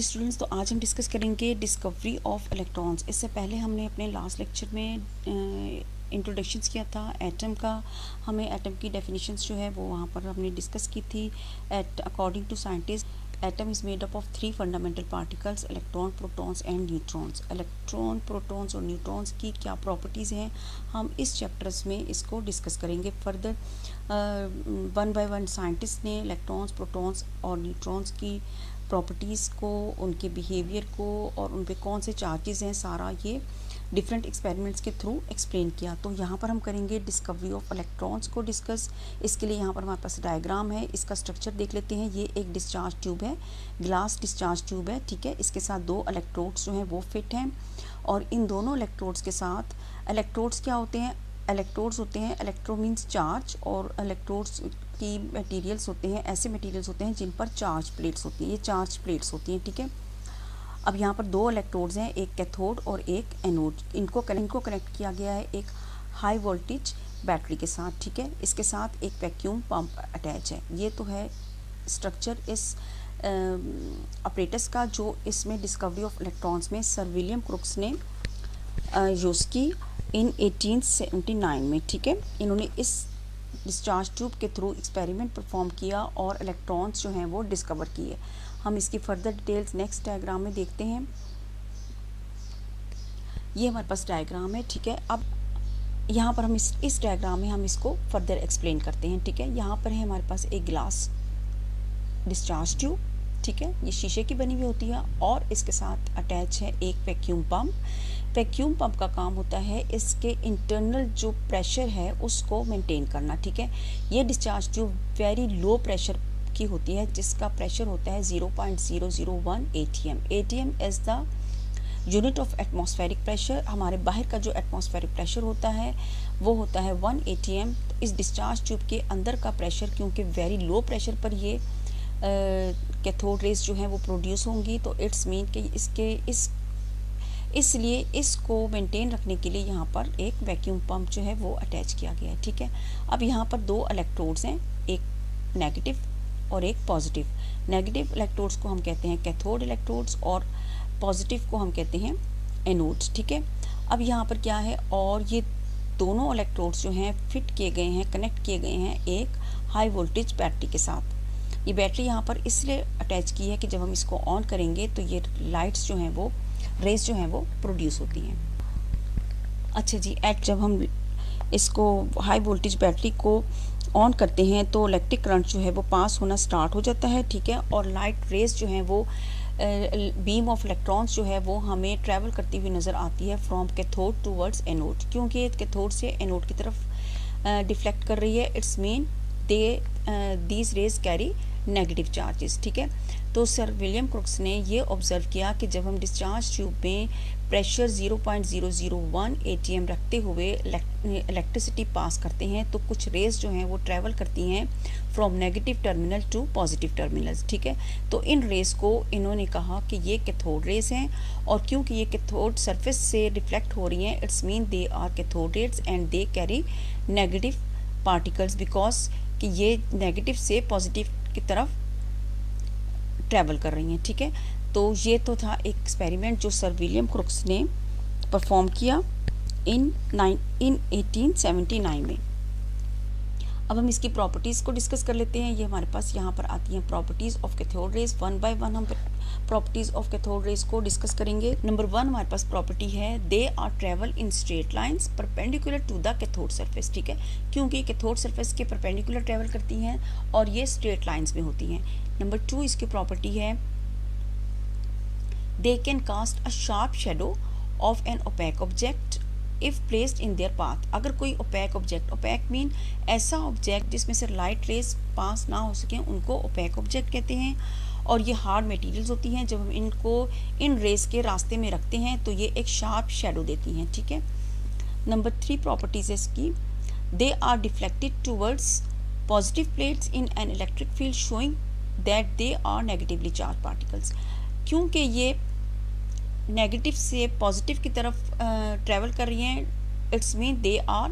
Students, तो आज हम डिस्कस करेंगे डिस्कवरी ऑफ इलेक्ट्रॉन्स। इससे पहले हमने अपने लास्ट लेक्चर में इंट्रोडक्शंस किया था एटम का। हमें एटम की डेफिनेशंस जो है वो वहाँ पर हमने डिस्कस की थी। According to scientist atom is made up of 3 fundamental particles, electron, protons and neutrons. Electron, protons और न्यूट्रॉन्स की क्या प्रॉपर्टीज़ हैं, हम इस चैप्टर्स में इसको डिस्कस करेंगे further. One by one scientist ने इलेक्ट्रॉन्स, प्रोटॉन्स और न्यूट्रॉन्स की प्रॉपर्टीज़ को, उनके बिहेवियर को और उन पे कौन से चार्जेस हैं, सारा ये डिफरेंट एक्सपेरिमेंट्स के थ्रू एक्सप्लेन किया। तो यहाँ पर हम करेंगे डिस्कवरी ऑफ इलेक्ट्रॉन्स को डिस्कस। इसके लिए यहाँ पर हमारे पास डायग्राम है, इसका स्ट्रक्चर देख लेते हैं। ये एक डिस्चार्ज ट्यूब है, ग्लास डिस्चार्ज ट्यूब है, ठीक है। इसके साथ 2 इलेक्ट्रोड्स जो हैं वो फिट हैं और इन दोनों इलेक्ट्रोड्स के साथ, इलेक्ट्रोड्स क्या होते हैं, इलेक्ट्रोड्स होते हैं, इलेक्ट्रो मीन्स चार्ज, और इलेक्ट्रोड्स की मटेरियल्स होते हैं, ऐसे मटेरियल्स होते हैं जिन पर चार्ज प्लेट्स होती हैं, ये चार्ज प्लेट्स होती हैं, ठीक है। अब यहाँ पर 2 इलेक्ट्रोड्स हैं, एक कैथोड और एक एनोड। इनको कनेक्ट किया गया है एक हाई वोल्टेज बैटरी के साथ, ठीक है। इसके साथ एक वैक्यूम पंप अटैच है। ये तो है स्ट्रक्चर इस ऑपरेटस का, जो इसमें डिस्कवरी ऑफ इलेक्ट्रॉन्स में सर विलियम क्रुक्स ने यूज़ की इन 1879 में, ठीक है। इन्होंने इस डिस्चार्ज ट्यूब के थ्रू एक्सपेरिमेंट परफॉर्म किया और इलेक्ट्रॉन्स जो हैं वो डिस्कवर किए। हम इसकी फर्दर डिटेल्स नेक्स्ट डायग्राम में देखते हैं। ये हमारे पास डायग्राम है, ठीक है। अब यहाँ पर हम इस डायग्राम में हम इसको फर्दर एक्सप्लेन करते हैं, ठीक है। यहाँ पर है हमारे पास एक ग्लास डिस्चार्ज ट्यूब, ठीक है, ये शीशे की बनी हुई होती है और इसके साथ अटैच है एक वैक्यूम पंप। वैक्यूम पंप का काम होता है इसके इंटरनल जो प्रेशर है उसको मेंटेन करना, ठीक है। ये discharge tube very low pressure की होती है, जिसका प्रेशर होता है 0.001 ATM। ATM is the unit of atmospheric pressure. हमारे बाहर का जो एटमॉस्फेरिक प्रेशर होता है वो होता है 1 ATM। इस डिस्चार्ज ट्यूब के अंदर का प्रेशर, क्योंकि वेरी लो प्रेशर पर ये कैथोड रेज जो हैं वो प्रोड्यूस होंगी, तो इट्स मीन कि इसलिए इसको मेंटेन रखने के लिए यहाँ पर एक वैक्यूम पंप जो है वो अटैच किया गया है, ठीक है। अब यहाँ पर 2 इलेक्ट्रोड्स हैं, एक नेगेटिव और एक पॉजिटिव। नेगेटिव इलेक्ट्रोड्स को हम कहते हैं कैथोड इलेक्ट्रोड्स और पॉजिटिव को हम कहते हैं एनोड्स, ठीक है। अब यहाँ पर क्या है, और ये दोनों इलेक्ट्रोड्स जो हैं फिट किए गए हैं, कनेक्ट किए गए हैं एक हाई वोल्टेज बैटरी के साथ। ये बैटरी यहाँ पर इसलिए अटैच की है कि जब हम इसको ऑन करेंगे तो ये लाइट्स जो हैं वो, रेज जो हैं वो प्रोड्यूस होती हैं। अच्छा जी, जब हम इसको हाई वोल्टेज बैटरी को ऑन करते हैं तो इलेक्ट्रिक करंट जो है वो पास होना स्टार्ट हो जाता है, ठीक है। और लाइट रेज जो हैं वो बीम ऑफ इलेक्ट्रॉन्स जो है वो हमें ट्रैवल करती हुई नज़र आती है फ्रॉम कैथोड टूवर्ड्स एनोड, क्योंकि ये कैथोड से एनोड की तरफ डिफ्लेक्ट कर रही है। It's mean these raise carry negative charges, ठीक है। तो सर विलियम क्रुक्स ने ये ऑब्ज़र्व किया कि जब हम डिस्चार्ज ट्यूब में प्रेशर 0.001 ATM रखते हुए इलेक्ट्रिसिटी पास करते हैं तो कुछ रेज जो हैं वो ट्रैवल करती हैं from negative terminal to positive terminals, ठीक है। तो इन रेज को इन्होंने कहा कि ये कैथोड रेज हैं, और क्योंकि ये कैथोड सरफेस से रिफ्लेक्ट हो रही हैं, it's mean they are cathode rays and they carry negative particles, because कि ये नेगेटिव से पॉजिटिव की तरफ ट्रैवल कर रही हैं, ठीक है। तो ये तो था एक एक्सपेरिमेंट जो सर विलियम क्रुक्स ने परफॉर्म किया इन 1879 में। अब हम इसकी प्रॉपर्टीज़ को डिस्कस कर लेते हैं। ये हमारे पास यहाँ पर आती हैं properties of cathode rays. One by one हम प्रॉपर्टीज़ ऑफ कैथोड रेज को डिस्कस करेंगे। नंबर 1 हमारे पास प्रॉपर्टी है, they are travel in straight lines perpendicular to the cathode surface, ठीक है, क्योंकि कैथोड सरफेस के परपेंडिकुलर ट्रेवल करती हैं और ये स्ट्रेट लाइंस में होती हैं। नंबर 2 इसकी प्रॉपर्टी है, they can cast a sharp shadow of an opaque object if placed in their path. अगर कोई ओपेक ऑब्जेक्ट, ओपेक मीन ऐसा ऑब्जेक्ट जिसमें से लाइट रेज पास ना हो सकें, उनको ओपेक ऑब्जेक्ट कहते हैं। और ये हार्ड मटेरियल्स होती हैं, जब हम इनको इन रेज के रास्ते में रखते हैं तो ये एक शार्प शेडो देती हैं, ठीक है। नंबर 3 प्रॉपर्टीज है इसकी, they are deflected towards positive plates in an electric field showing that they are negatively charge particles. क्योंकि ये नेगेटिव से पॉजिटिव की तरफ ट्रैवल कर रही हैं, it's mean they are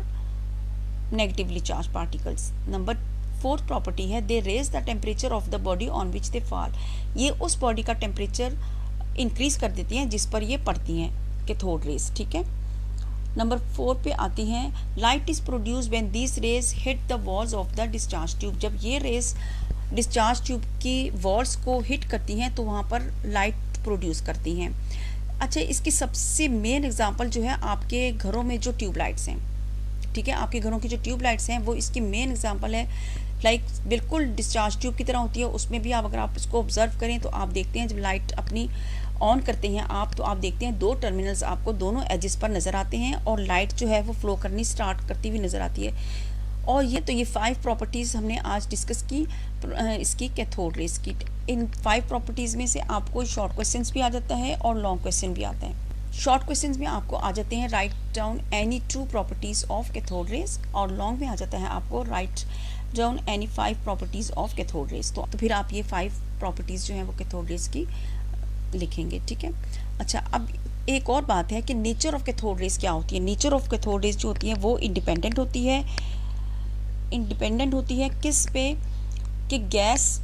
negatively charge particles. Number 4th property है, they raise the temperature of the body on which they fall. ये उस बॉडी का टेम्परेचर इंक्रीज कर देती हैं जिस पर ये पड़ती हैं कैथोड रेज, ठीक है। नंबर 4 पे आती हैं, light is produce when these raise hit the walls of the discharge tube. जब ये रेज डिस्चार्ज ट्यूब की वॉल्स को हिट करती हैं तो वहाँ पर लाइट प्रोड्यूस करती हैं। अच्छा, इसकी सबसे मेन एग्जांपल जो है आपके घरों में जो ट्यूबलाइट्स हैं, ठीक है, आपके घरों की जो ट्यूबलाइट्स हैं वो इसकी मेन एग्जांपल है। लाइक बिल्कुल डिस्चार्ज ट्यूब की तरह होती है, उसमें भी आप अगर आप इसको ऑब्जर्व करें तो आप देखते हैं जब लाइट अपनी ऑन करते हैं आप, तो आप देखते हैं 2 टर्मिनल्स आपको दोनों एजेस पर नज़र आते हैं और लाइट जो है वो फ्लो करनी स्टार्ट करती हुई नज़र आती है। और ये 5 प्रॉपर्टीज़ हमने आज डिस्कस की इसकी कैथोड रेज की। इन 5 प्रॉपर्टीज़ में से आपको शॉर्ट क्वेश्चंस भी आ जाता है और लॉन्ग क्वेश्चन भी आता है। शॉर्ट क्वेश्चंस में आपको आ जाते हैं write down any 2 properties of cathode rays, और लॉन्ग में आ जाता है आपको write down any 5 properties of cathode raise. तो फिर आप ये 5 प्रॉपर्टीज़ जो हैं वो कैथोड रेज की लिखेंगे, ठीक है। अच्छा, अब एक और बात है कि नेचर ऑफ कैथोड रेज क्या होती है। नेचर ऑफ कैथोड रेज जो होती है वो इंडिपेंडेंट होती है। इंडिपेंडेंट होती है किस पे, कि gas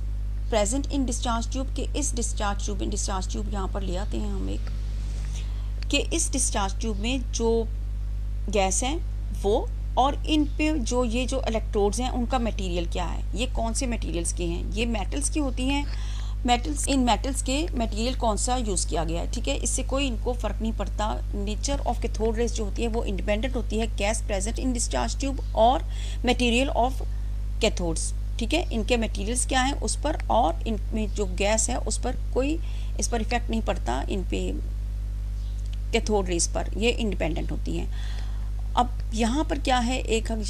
present in discharge tube के इस डिस्चार्ज ट्यूब यहाँ पर ले आते हैं हम एक, कि इस डिस्चार्ज ट्यूब में जो गैस है वो, और इन पे जो ये जो इलेक्ट्रोड्स हैं उनका मटेरियल क्या है, ये कौन से मटेरियल्स के हैं, ये मेटल्स की होती हैं। मेटल्स, इन मेटल्स के मटेरियल कौन सा यूज़ किया गया है, ठीक है, इससे कोई इनको फ़र्क नहीं पड़ता। नेचर ऑफ कैथोड रेज जो होती है वो इंडिपेंडेंट होती है gas present in discharge tube और मटेरियल ऑफ कैथोड्स, ठीक है, इनके मटेरियल्स क्या हैं उस पर, और इनमें जो गैस है उस पर कोई इस पर इफेक्ट नहीं पड़ता, इन पे कैथोड रेज पर, ये इंडिपेंडेंट होती हैं। अब यहाँ पर क्या है, एक हम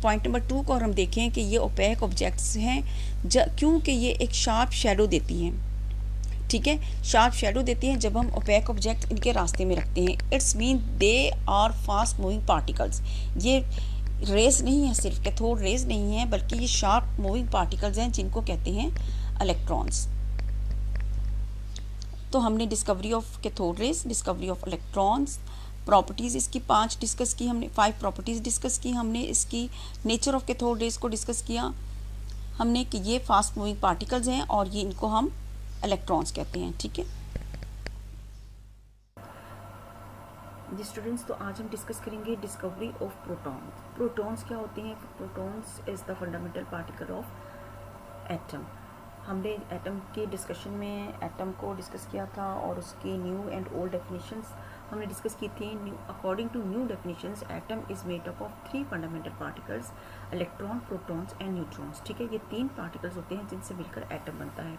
पॉइंट नंबर 2 को और हम देखें कि ये ओपेक ऑब्जेक्ट्स हैं क्योंकि ये एक शार्प शेडो देती हैं, ठीक है, शार्प शेडो देती हैं जब हम ओपेक ऑब्जेक्ट इनके रास्ते में रखते हैं। It's mean they are fast moving particles. ये रेज नहीं है, सिर्फ कैथोड रेज नहीं है, बल्कि ये शार्प मूविंग पार्टिकल्स हैं जिनको कहते हैं इलेक्ट्रॉन्स। तो हमने discovery of cathode raise, discovery of electrons, properties इसकी 5 डिस्कस की हमने, 5 प्रॉपर्टीज़ डिस्कस की हमने, इसकी नेचर ऑफ कैथोड रेज को डिस्कस किया हमने कि ये फास्ट मूविंग पार्टिकल्स हैं और ये इनको हम इलेक्ट्रॉन्स कहते हैं, ठीक है जी स्टूडेंट्स। तो आज हम डिस्कस करेंगे डिस्कवरी ऑफ प्रोटॉन्स। प्रोटॉन्स क्या होते हैं? Protons is the fundamental particle of atom. हमने एटम के डिस्कशन में एटम को डिस्कस किया था और उसकी न्यू एंड ओल्ड डेफिनेशंस हमने डिस्कस की थी। According to new definitions atom is made up of 3 fundamental particles, electron, protons and neutrons, ठीक है। ये 3 पार्टिकल्स होते हैं जिनसे मिलकर एटम बनता है।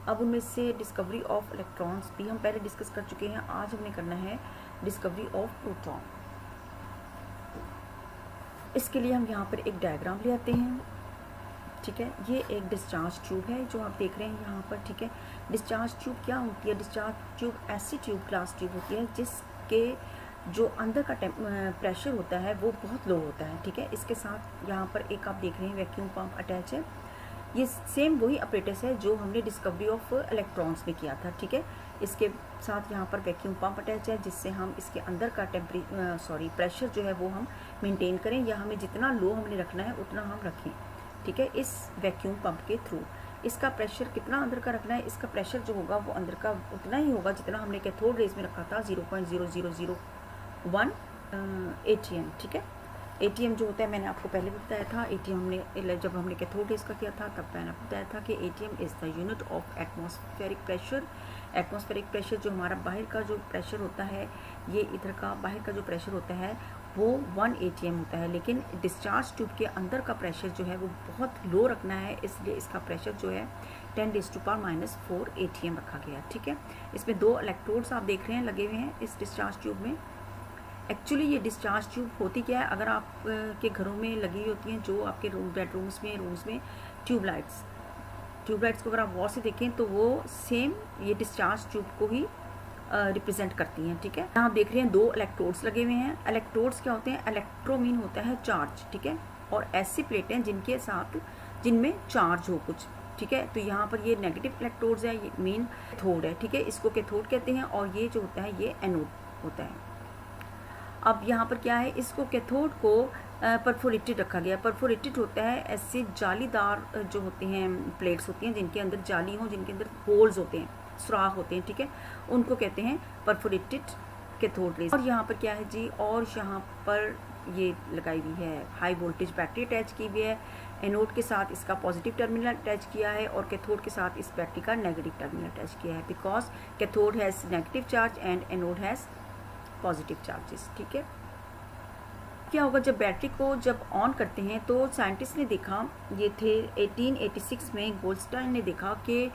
अब उनमें से डिस्कवरी ऑफ इलेक्ट्रॉन्स भी हम पहले डिस्कस कर चुके हैं, आज हमने करना है डिस्कवरी ऑफ प्रोटॉन। इसके लिए हम यहाँ पर एक डायग्राम ले आते हैं, ठीक है। ये एक डिस्चार्ज ट्यूब है जो आप देख रहे हैं यहाँ पर, ठीक है। डिस्चार्ज ट्यूब क्या होती है? डिस्चार्ज ट्यूब ऐसी ग्लास ट्यूब होती है जिसके जो अंदर का प्रेशर होता है वो बहुत लो होता है, ठीक है। इसके साथ यहाँ पर एक आप देख रहे हैं वैक्यूम पंप अटैच है। ये सेम वही अपरेटस है जो हमने डिस्कवरी ऑफ इलेक्ट्रॉन्स में किया था, ठीक है। इसके साथ यहाँ पर वैक्यूम पंप अटैच है जिससे हम इसके अंदर का प्रेशर जो है वो हम मेंटेन करें, या हमें जितना लो हमने रखना है उतना हम रखें, ठीक है, इस वैक्यूम पंप के थ्रू। इसका प्रेशर कितना अंदर का रखना है? इसका प्रेशर जो होगा वो अंदर का उतना ही होगा जितना हमने कैथोड रेज में रखा था, 0.0001 ATM, ठीक है। ATM जो होता है मैंने आपको पहले भी बताया था। ATM हमने जब हमने कैथोड रेज का किया था तब मैंने बताया था कि ATM is the unit of atmospheric pressure. Atmospheric pressure जो हमारा बाहर का जो प्रेशर होता है, ये इधर का बाहर का जो प्रेशर होता है वो 1 ATM होता है, लेकिन डिस्चार्ज ट्यूब के अंदर का प्रेशर जो है वो बहुत लो रखना है, इसलिए इसका प्रेशर जो है 10⁻⁴ ATM रखा गया, ठीक है। इसमें 2 इलेक्ट्रोड्स आप देख रहे हैं लगे हुए हैं इस डिस्चार्ज ट्यूब में। एक्चुअली ये डिस्चार्ज ट्यूब होती क्या है? अगर आप के घरों में लगी होती हैं जो आपके रूम्स में ट्यूबलाइट्स को अगर आप गौर से देखें तो वो सेम ये डिस्चार्ज ट्यूब को ही रिप्रेजेंट करती हैं, ठीक है। यहाँ आप देख रहे हैं 2 इलेक्ट्रोड्स लगे हुए हैं। इलेक्ट्रोड्स क्या होते हैं? इलेक्ट्रो मीन होता है चार्ज, ठीक है, और ऐसी प्लेटें जिनके साथ जिनमें चार्ज हो कुछ, ठीक है। तो यहाँ पर ये नेगेटिव इलेक्ट्रोड्स है, ये मेन कैथोड है, ठीक है, इसको कैथोड कहते हैं, और ये जो होता है ये एनोड होता है। अब यहाँ पर क्या है? इसको कैथोड को परफोरेटेड रखा गया। परफोरेटेड होता है ऐसे जालीदार जो होते हैं प्लेट्स होती हैं जिनके अंदर जाली हो, जिनके अंदर होल्स होते हैं, सुराख होते हैं, ठीक है, उनको कहते हैं परफोरेटेड कैथोड रेज। और यहाँ पर क्या है जी, और यहाँ पर ये लगाई हुई है हाई वोल्टेज बैटरी अटैच की हुई है, एनोड के साथ इसका पॉजिटिव टर्मिनल अटैच किया है और कैथोड के साथ इस बैटरी का नेगेटिव टर्मिनल अटैच किया है, because cathode has negative charge and anode has positive charges, ठीक है। क्या होगा जब बैटरी को जब ऑन करते हैं, तो साइंटिस्ट ने देखा, ये थे 1886 में गोल्डस्टाइन ने देखा कि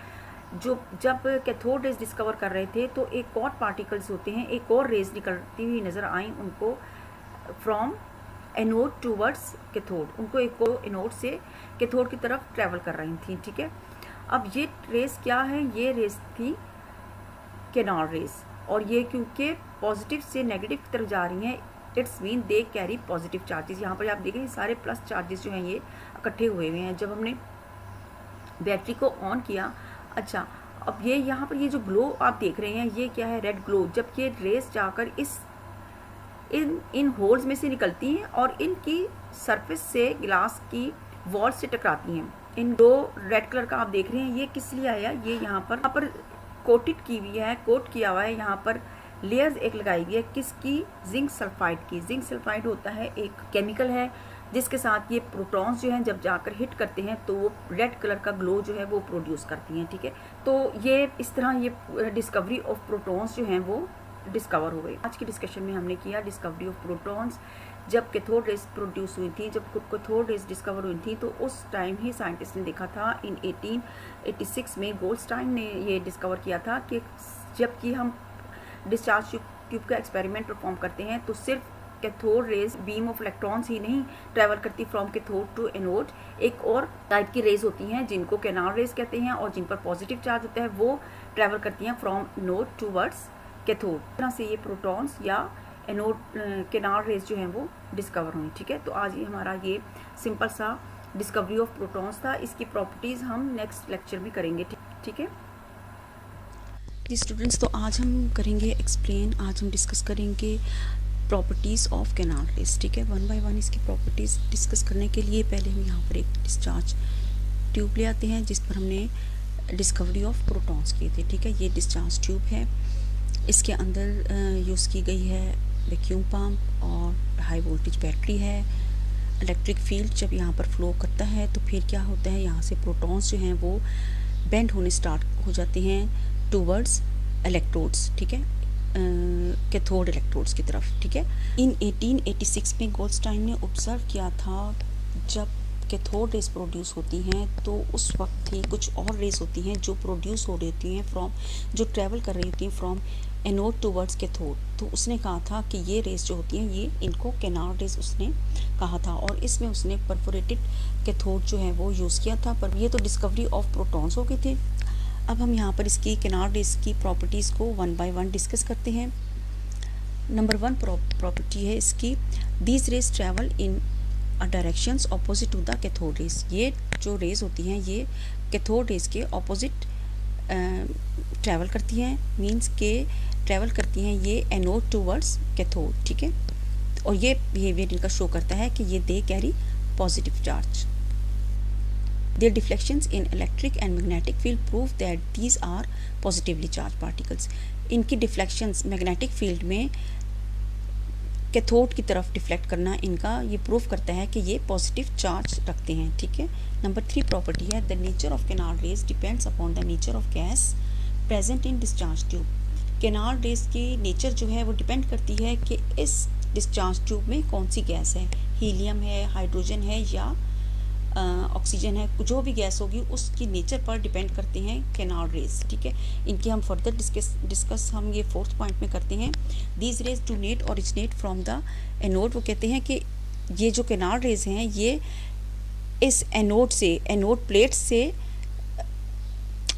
जब कैथोड रेज डिस्कवर कर रहे थे तो एक और पार्टिकल्स होते हैं, एक और रेज निकलती हुई नज़र आई उनको फ्रॉम एनोड टूवर्ड्स कैथोड, उनको एक और एनोड से कैथोड की तरफ ट्रैवल कर रही थी, ठीक है। अब ये रेस क्या है, ये रेस थी केनार्ड रेस, और ये क्योंकि पॉजिटिव से नेगेटिव की तरफ जा रही हैं, it's mean they carry positive charges. यहाँ पर आप देखें सारे प्लस चार्जेस जो हैं ये इकट्ठे हुए हुए हैं जब हमने बैटरी को ऑन किया। अच्छा, अब ये यहाँ पर ये जो ग्लो आप देख रहे हैं ये क्या है, रेड ग्लो। जब ये रेस जाकर इन होल्स में से निकलती हैं और इनकी सरफेस से ग्लास की वॉल से टकराती हैं, इन दो रेड कलर का आप देख रहे हैं, ये किस लिए आया, ये यहाँ पर कोटेड की हुई है, कोट किया हुआ है, यहाँ पर लेयर्स एक लगाई हुई है, किसकी, जिंक सल्फाइड की। जिंक सल्फाइड होता है एक केमिकल है जिसके साथ ये प्रोटॉन्स जो हैं जब जाकर हिट करते हैं तो वो रेड कलर का ग्लो जो है वो प्रोड्यूस करती हैं, ठीक है। तो ये इस तरह ये डिस्कवरी ऑफ प्रोटॉन्स जो हैं वो डिस्कवर हो गई। आज की डिस्कशन में हमने किया डिस्कवरी ऑफ प्रोटॉन्स। जब कैथोड रेज प्रोड्यूस हुई थी, जब कैथोड रेज डिस्कवर हुई थी, तो उस टाइम ही साइंटिस्ट ने देखा था इन 1886 में गोल्डस्टाइन ने ये डिस्कवर किया था कि जबकि हम डिस्चार्ज ट्यूब का एक्सपेरिमेंट परफॉर्म करते हैं तो सिर्फ cathode rays beam of electrons ही नहीं ट्रैवल करती फ्रॉम कैथोड टू एनोड, एक और टाइप की रेज होती हैं जिनको केनार्ड रेज कहते हैं और जिन पर पॉजिटिव चार्ज होता है वो ट्रैवल करती हैं फ्रॉम नोड टूवर्ड्स कैथोड। इस तरह से ये प्रोटॉन्स या एनोड केनार्ड रेज जो हैं वो डिस्कवर हुई, ठीक है। तो आज ये हमारा ये सिंपल सा डिस्कवरी ऑफ प्रोटॉन्स था। इसकी प्रॉपर्टीज़ हम नेक्स्ट लेक्चर में करेंगे, ठीक है जी स्टूडेंट्स। तो आज हम करेंगे एक्सप्लेन, आज हम डिस्कस करेंगे प्रॉपर्टीज़ ऑफ केनार्ड रेज, ठीक है। वन बाय वन इसकी प्रॉपर्टीज़ डिस्कस करने के लिए पहले हम यहाँ पर एक डिस्चार्ज ट्यूब ले आते हैं जिस पर हमने डिस्कवरी ऑफ प्रोटॉन्स किए थे, ठीक है। ये डिस्चार्ज ट्यूब है, इसके अंदर यूज़ की गई है वैक्यूम पंप और हाई वोल्टेज बैटरी है। इलेक्ट्रिक फील्ड जब यहाँ पर फ्लो करता है तो फिर क्या होता है, यहाँ से प्रोटॉन्स जो हैं वो बेंड होने स्टार्ट हो जाते हैं टूवर्ड्स इलेक्ट्रोड्स, ठीक है, कैथोड इलेक्ट्रोड्स की तरफ, ठीक है। इन 1886 में गोल्डस्टाइन ने ऑब्जर्व किया था जब कैथोड रेज प्रोड्यूस होती हैं तो उस वक्त ही कुछ और रेज होती हैं जो प्रोड्यूस हो रही होती हैं फ्रॉम, जो ट्रैवल कर रही होती हैं फ्रॉम एनोड टूवर्ड्स कैथोड। तो उसने कहा था कि ये रेज जो होती हैं ये इनको केनार्ड रेज उसने कहा था, और इसमें उसने परफोरेटेड कैथोड जो है वो यूज़ किया था। पर ये तो डिस्कवरी ऑफ प्रोटॉन्स हो गए थे। अब हम यहाँ पर इसकी केनार्ड रेज की प्रॉपर्टीज़ को वन बाय वन डिस्कस करते हैं। नंबर वन प्रॉपर्टी है इसकी, these rays travel in directions opposite to the cathode rays. ये जो रेज होती हैं ये कैथोड रेज के ऑपोजिट ट्रैवल करती हैं, मींस के ट्रैवल करती हैं ये एनोड टूवर्ड्स कैथोड, ठीक है। और ये बिहेवियर इनका शो करता है कि ये they carry positive charge. Their deflections in electric and magnetic field prove that these are positively charge particles. इनकी डिफ्लेक्शंस मैग्नेटिक फील्ड में कैथोड की तरफ डिफ्लेक्ट करना इनका ये प्रूव करता है कि ये पॉजिटिव चार्ज रखते हैं, ठीक है। नंबर थ्री प्रॉपर्टी है, the nature of canal rays depends upon the nature of gas present in discharge tube. Canal rays की नेचर जो है वो डिपेंड करती है कि इस डिस्चार्ज ट्यूब में कौन सी गैस है, हीलियम है, हाइड्रोजन है या ऑक्सीजन है, जो भी गैस होगी उसकी नेचर पर डिपेंड करते हैं केनार्ड रेज, ठीक है। इनके हम फर्दर डिस्कस हम ये फोर्थ पॉइंट में करते हैं। These raise do not originate from the anode. वो कहते हैं कि ये जो केनार्ड रेज हैं ये इस एनोड से, एनोड प्लेट से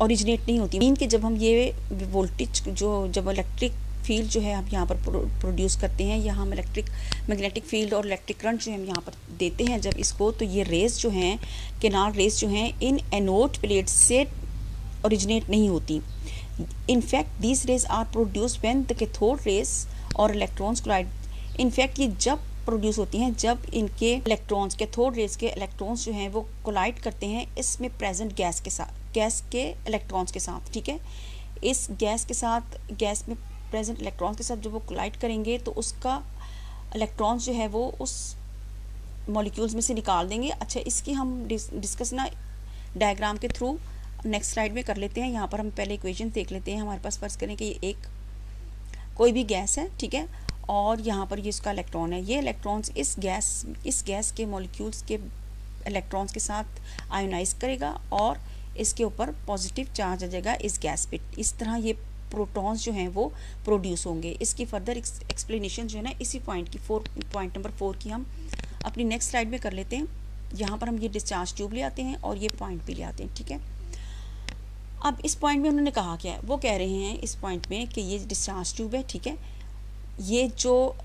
ओरिजिनेट नहीं होती। मीन कि जब हम ये वोल्टेज जब इलेक्ट्रिक फील्ड जो है हम यहाँ पर प्रोड्यूस करते हैं, या हम इलेक्ट्रिक मैग्नेटिक फील्ड और इलेक्ट्रिक करंट जो हम यहाँ पर देते हैं जब इसको, तो ये रेज जो हैं केनार्ड रेज जो हैं इन एनोड प्लेट से ओरिजिनेट नहीं होती। In fact these rays are produce when the cathode rays और इलेक्ट्रॉन्स कोलाइड। इनफैक्ट ये जब प्रोड्यूस होती हैं जब इनके इलेक्ट्रॉन्स, कैथोड रेज के इलेक्ट्रॉन्स जो हैं वो कोलाइड करते हैं इसमें प्रेजेंट गैस के साथ, गैस के इलेक्ट्रॉन्स के साथ, ठीक है। इस गैस के साथ, गैस में प्रेजेंट इलेक्ट्रॉन्स के साथ जब वो कोलाइड करेंगे तो उसका इलेक्ट्रॉन्स जो है वो उस मॉलिक्यूल्स में से निकाल देंगे। अच्छा, इसकी हम डिस्कस ना डायग्राम के थ्रू नेक्स्ट स्लाइड में कर लेते हैं। यहाँ पर हम पहले इक्वेशन देख लेते हैं। हमारे पास फर्ज करें कि ये एक कोई भी गैस है, ठीक है, और यहाँ पर ये इसका इलेक्ट्रॉन है। ये इलेक्ट्रॉन्स इस गैस के मॉलिक्यूल्स के इलेक्ट्रॉन्स के साथ आयोनाइज करेगा और इसके ऊपर पॉजिटिव चार्ज आ जाएगा इस गैस पे। इस तरह ये प्रोटॉन्स जो हैं वो प्रोड्यूस होंगे। इसकी फर्दर एक्सप्लेनेशन जो है ना इसी पॉइंट की पॉइंट नंबर 4 की हम अपनी नेक्स्ट स्लाइड में कर लेते हैं। यहाँ पर हम ये डिस्चार्ज ट्यूब ले आते हैं और ये पॉइंट भी ले आते हैं, ठीक है। अब इस पॉइंट में उन्होंने कहा क्या है, वो कह रहे हैं इस पॉइंट में कि ये डिस्चार्ज ट्यूब है, ठीक है, ये जो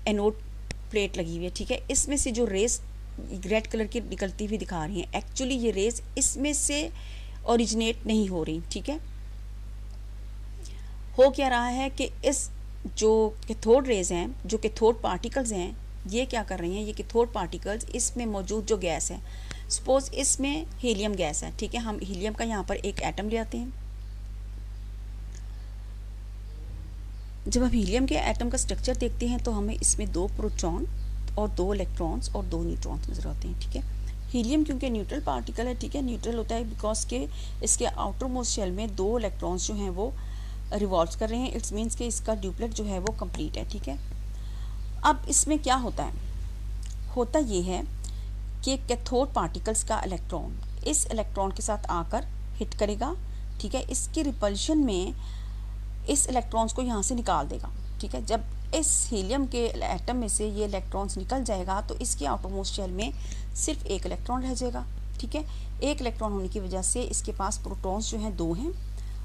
एनोड प्लेट लगी हुई है, ठीक है, इसमें से जो रेस रेड कलर की निकलती हुई दिखा रही हैं, एक्चुअली ये रेस इसमें से ओरिजिनेट नहीं हो रही, ठीक है। हो क्या रहा है कि इस जो कैथोड रेज हैं, जो कैथोड पार्टिकल्स हैं, ये क्या कर रही हैं, ये कैथोड पार्टिकल्स इसमें मौजूद जो गैस है, सपोज इसमें हीलियम गैस है, ठीक है, हम हीलियम का यहाँ पर एक एटम ले आते हैं। जब हम हीलियम के एटम का स्ट्रक्चर देखते हैं तो हमें इसमें 2 प्रोटॉन और 2 इलेक्ट्रॉन्स और 2 न्यूट्रॉन्स नजर आते हैं, ठीक है। हीलियम क्योंकि न्यूट्रल पार्टिकल है, ठीक है, न्यूट्रल होता है बिकॉज के इसके आउटर मोस्ट शेल में 2 इलेक्ट्रॉन्स जो हैं वो रिवॉल्व कर रहे हैं। इट्स मीन्स कि इसका ड्यूप्लेट जो है वो कंप्लीट है, ठीक है। अब इसमें क्या होता है, होता ये है कि कैथोड पार्टिकल्स का इलेक्ट्रॉन इस इलेक्ट्रॉन के साथ आकर हिट करेगा, ठीक है, इसकी रिपल्शन में इस इलेक्ट्रॉन्स को यहाँ से निकाल देगा, ठीक है। जब इस हीलियम के एटम में से ये इलेक्ट्रॉन्स निकल जाएगा तो इसके आउटरमोस्ट शेल में सिर्फ एक इलेक्ट्रॉन रह जाएगा, ठीक है। एक इलेक्ट्रॉन होने की वजह से इसके पास प्रोटॉन्स जो हैं 2 हैं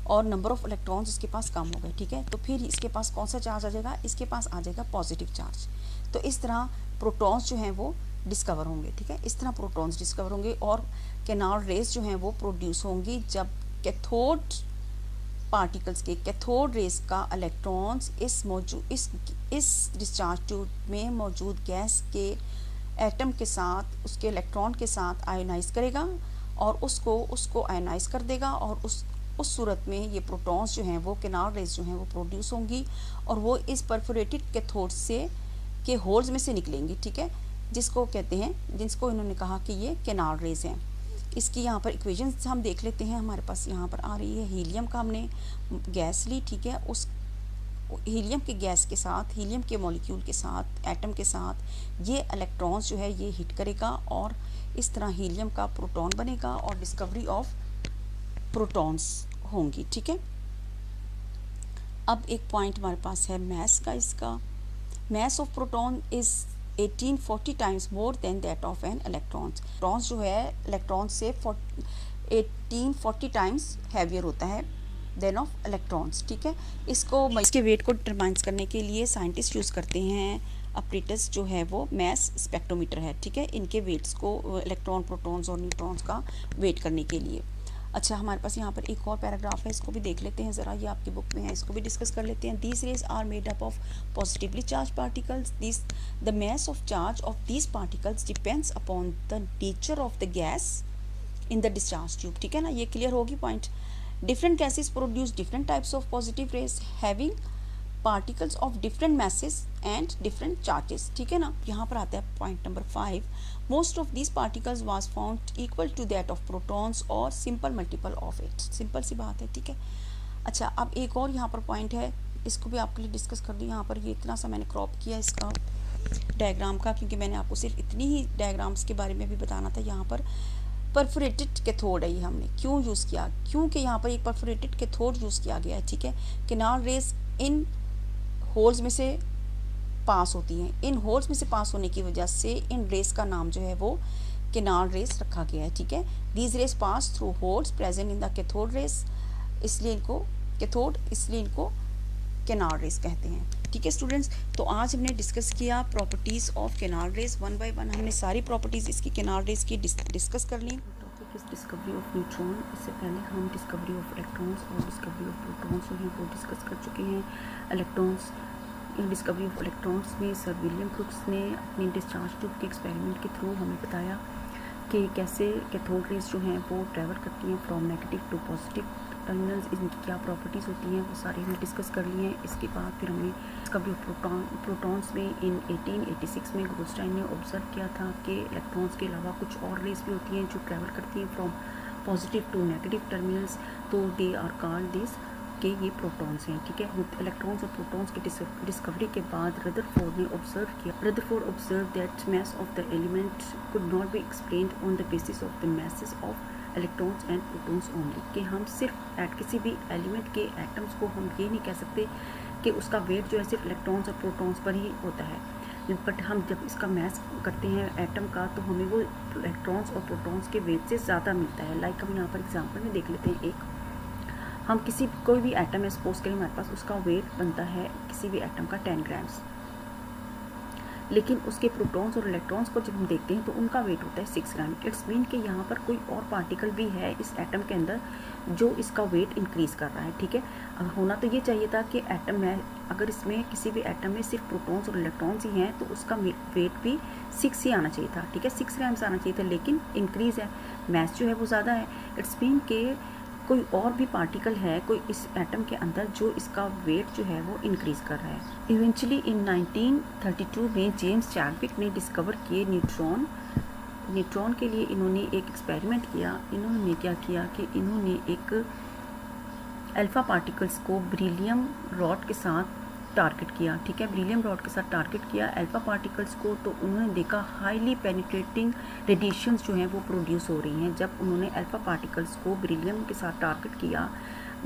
और नंबर ऑफ इलेक्ट्रॉन्स इसके पास कम हो गए, ठीक है। तो फिर इसके पास कौन सा चार्ज आ जाएगा, इसके पास आ जाएगा पॉजिटिव चार्ज। तो इस तरह प्रोटॉन्स जो हैं वो डिस्कवर होंगे, ठीक है, इस तरह प्रोटॉन्स डिस्कवर होंगे और कैनाल रेस जो हैं वो प्रोड्यूस होंगी जब कैथोड पार्टिकल्स के कैथोड रेस का इलेक्ट्रॉन्स इस डिस्चार्ज ट्यूब में मौजूद गैस के एटम के साथ, उसके इलेक्ट्रॉन के साथ आयोनाइज करेगा और उसको आयोनाइज कर देगा और उस सूरत में ये प्रोटॉन्स जो हैं वो कैनाल रेस जो हैं वो प्रोड्यूस होंगी और वो इस परफोरेटेड कैथोड से के होल्स में से निकलेंगी, ठीक है, जिसको कहते हैं, जिसको इन्होंने कहा कि ये कैनाल रेस हैं। इसकी यहाँ पर इक्वेशंस हम देख लेते हैं। हमारे पास यहाँ पर आ रही है हीलियम का हमने गैस ली, ठीक है, उस हीलियम के गैस के साथ, हीलियम के मॉलिक्यूल के साथ, एटम के साथ ये इलेक्ट्रॉन्स जो है ये हिट करेगा और इस तरह हीलियम का प्रोटॉन बनेगा और डिस्कवरी ऑफ प्रोटॉन्स होंगी, ठीक है। अब एक पॉइंट हमारे पास है मैस का। इसका mass of proton is 1840 times more than that of an electrons. Electrons जो है इलेक्ट्रॉन से 1840 टाइम्स हैवियर होता है देन ऑफ इलेक्ट्रॉन्स, ठीक है। इसके वेट को डिटरमाइन करने के लिए साइंटिस्ट यूज़ करते हैं अपरेटस जो है वो मैस स्पेक्ट्रोमीटर है, ठीक है, इनके वेट्स को इलेक्ट्रॉन, प्रोटॉन्स और न्यूट्रॉन्स का वेट करने के लिए। अच्छा, हमारे पास यहाँ पर एक और पैराग्राफ है, इसको भी देख लेते हैं ज़रा, ये आपकी बुक में है, इसको भी डिस्कस कर लेते हैं। These rays are made up of positively charge particles. The mass of charge of these particles depends upon the nature of the gas in the discharge tube, ठीक है ना, ये क्लियर होगी point. Different gases produce different types of positive rays having particles of different masses and different charges, ठीक है ना। यहाँ पर आता है point number 5, most of these particles was found equal to that of protons और simple multiple of it. Simple सी बात है, ठीक है। अच्छा, अब एक और यहाँ पर पॉइंट है, इसको भी आपके लिए डिस्कस कर दूँ। यहाँ पर ये इतना सा मैंने क्रॉप किया इसका डायग्राम का, क्योंकि मैंने आपको सिर्फ इतनी ही डायग्राम्स के बारे में भी बताना था। यहाँ पर परफोरेटेड कैथोड है, ये हमने क्यों यूज़ किया, क्योंकि यहाँ पर एक परफोरेटेड कैथोड यूज़ किया गया है, ठीक है। कैनाल रेज इन होल्स में से पास होती हैं, इन होल्स में से पास होने की वजह से इन रेस का नाम जो है वो कैनाल रेस रखा गया है, ठीक है। These rays pass through holes present in the cathode rays, इसलिए इनको कैथोड, इसलिए इनको कैनाल रेस कहते हैं, ठीक है स्टूडेंट्स। तो आज हमने डिस्कस किया properties of canal rays, 1 by 1 हमने सारी प्रॉपर्टीज़ इसकी कैनाल रेस की डिस्कस कर ली। Topic is discovery of neutron. इससे पहले हम डिस्कवरी ऑफ इलेक्ट्रॉन्स और डिस्कवरी ऑफ प्रोटॉन्स जो हैं वो डिस्कस कर चुके हैं। इलेक्ट्रॉन्स, डिस्कवरी ऑफ इलेक्ट्रॉन्स में सर विलियम क्रुक्स ने अपनी डिस्चार्ज ट्यूब के एक्सपेरिमेंट के थ्रू हमें बताया कि कैसे कैथोड रेज जो हैं वो ट्रैवल करती हैं from negative to positive terminals, इनकी क्या प्रॉपर्टीज़ होती हैं, वो सारी हमने डिस्कस कर लिए हैं। इसके बाद फिर हमने इसका भी प्रोटॉन्स में इन 1886 में गोल्डस्टाइन ने ऑब्जर्व किया था कि इलेक्ट्रॉन्स के अलावा कुछ और रेज भी होती हैं जो ट्रैवल करती हैं from positive to negative terminals, तो दे आर कॉल्ड दिस कि ये प्रोटॉन्स हैं, ठीक है। इलेक्ट्रॉन्स और प्रोटॉन्स की डिस्कवरी के बाद रदरफोर्ड ने ऑब्जर्व किया, Rutherford observe that mass of the element could not be explained on the basis of the masses of electrons and protons only, कि हम सिर्फ किसी भी एलिमेंट के एटम्स को हम ये नहीं कह सकते कि उसका वेट जो है सिर्फ इलेक्ट्रॉन्स और प्रोटॉन्स पर ही होता है, बट हम जब इसका मैथ करते हैं एटम का तो हमें वो इलेक्ट्रॉन्स और प्रोटॉन्स के वेट से ज़्यादा मिलता है। लाइक हम यहाँ पर एग्जांपल में देख लेते हैं, एक हम कोई भी एटम है, सपोज करें हमारे पास, उसका वेट बनता है किसी भी एटम का 10 ग्राम्स, लेकिन उसके प्रोटॉन्स और इलेक्ट्रॉन्स को जब हम देखते हैं तो उनका वेट होता है 6 ग्राम। इट्स मीन कि यहाँ पर कोई और पार्टिकल भी है इस एटम के अंदर जो इसका वेट इंक्रीज़ कर रहा है, ठीक है। अब होना तो ये चाहिए था कि एटम में, अगर इसमें किसी भी एटम में सिर्फ प्रोटॉन्स और इलेक्ट्रॉन्स ही हैं तो उसका वेट भी 6 ही आना चाहिए था, ठीक है, 6 ग्राम्स आना चाहिए था, लेकिन इंक्रीज़ है, मैथ जो है वो ज़्यादा है। इट्स मीन के कोई और भी पार्टिकल है कोई इस एटम के अंदर जो इसका वेट जो है वो इंक्रीज़ कर रहा है। इवेंचुअली इन 1932 में जेम्स चैडविक ने डिस्कवर किए न्यूट्रॉन। न्यूट्रॉन के लिए इन्होंने एक एक्सपेरिमेंट किया। इन्होंने क्या किया कि इन्होंने एक अल्फ़ा पार्टिकल्स को बेरिलियम रॉड के साथ टारगेट किया, ठीक है, बेरिलियम रॉड के साथ टारगेट किया अल्फ़ा पार्टिकल्स को, तो उन्होंने देखा हाईली पेनिट्रेटिंग रेडिएशंस जो हैं वो प्रोड्यूस हो रही हैं। जब उन्होंने अल्फ़ा पार्टिकल्स को बेरिलियम के साथ टारगेट किया,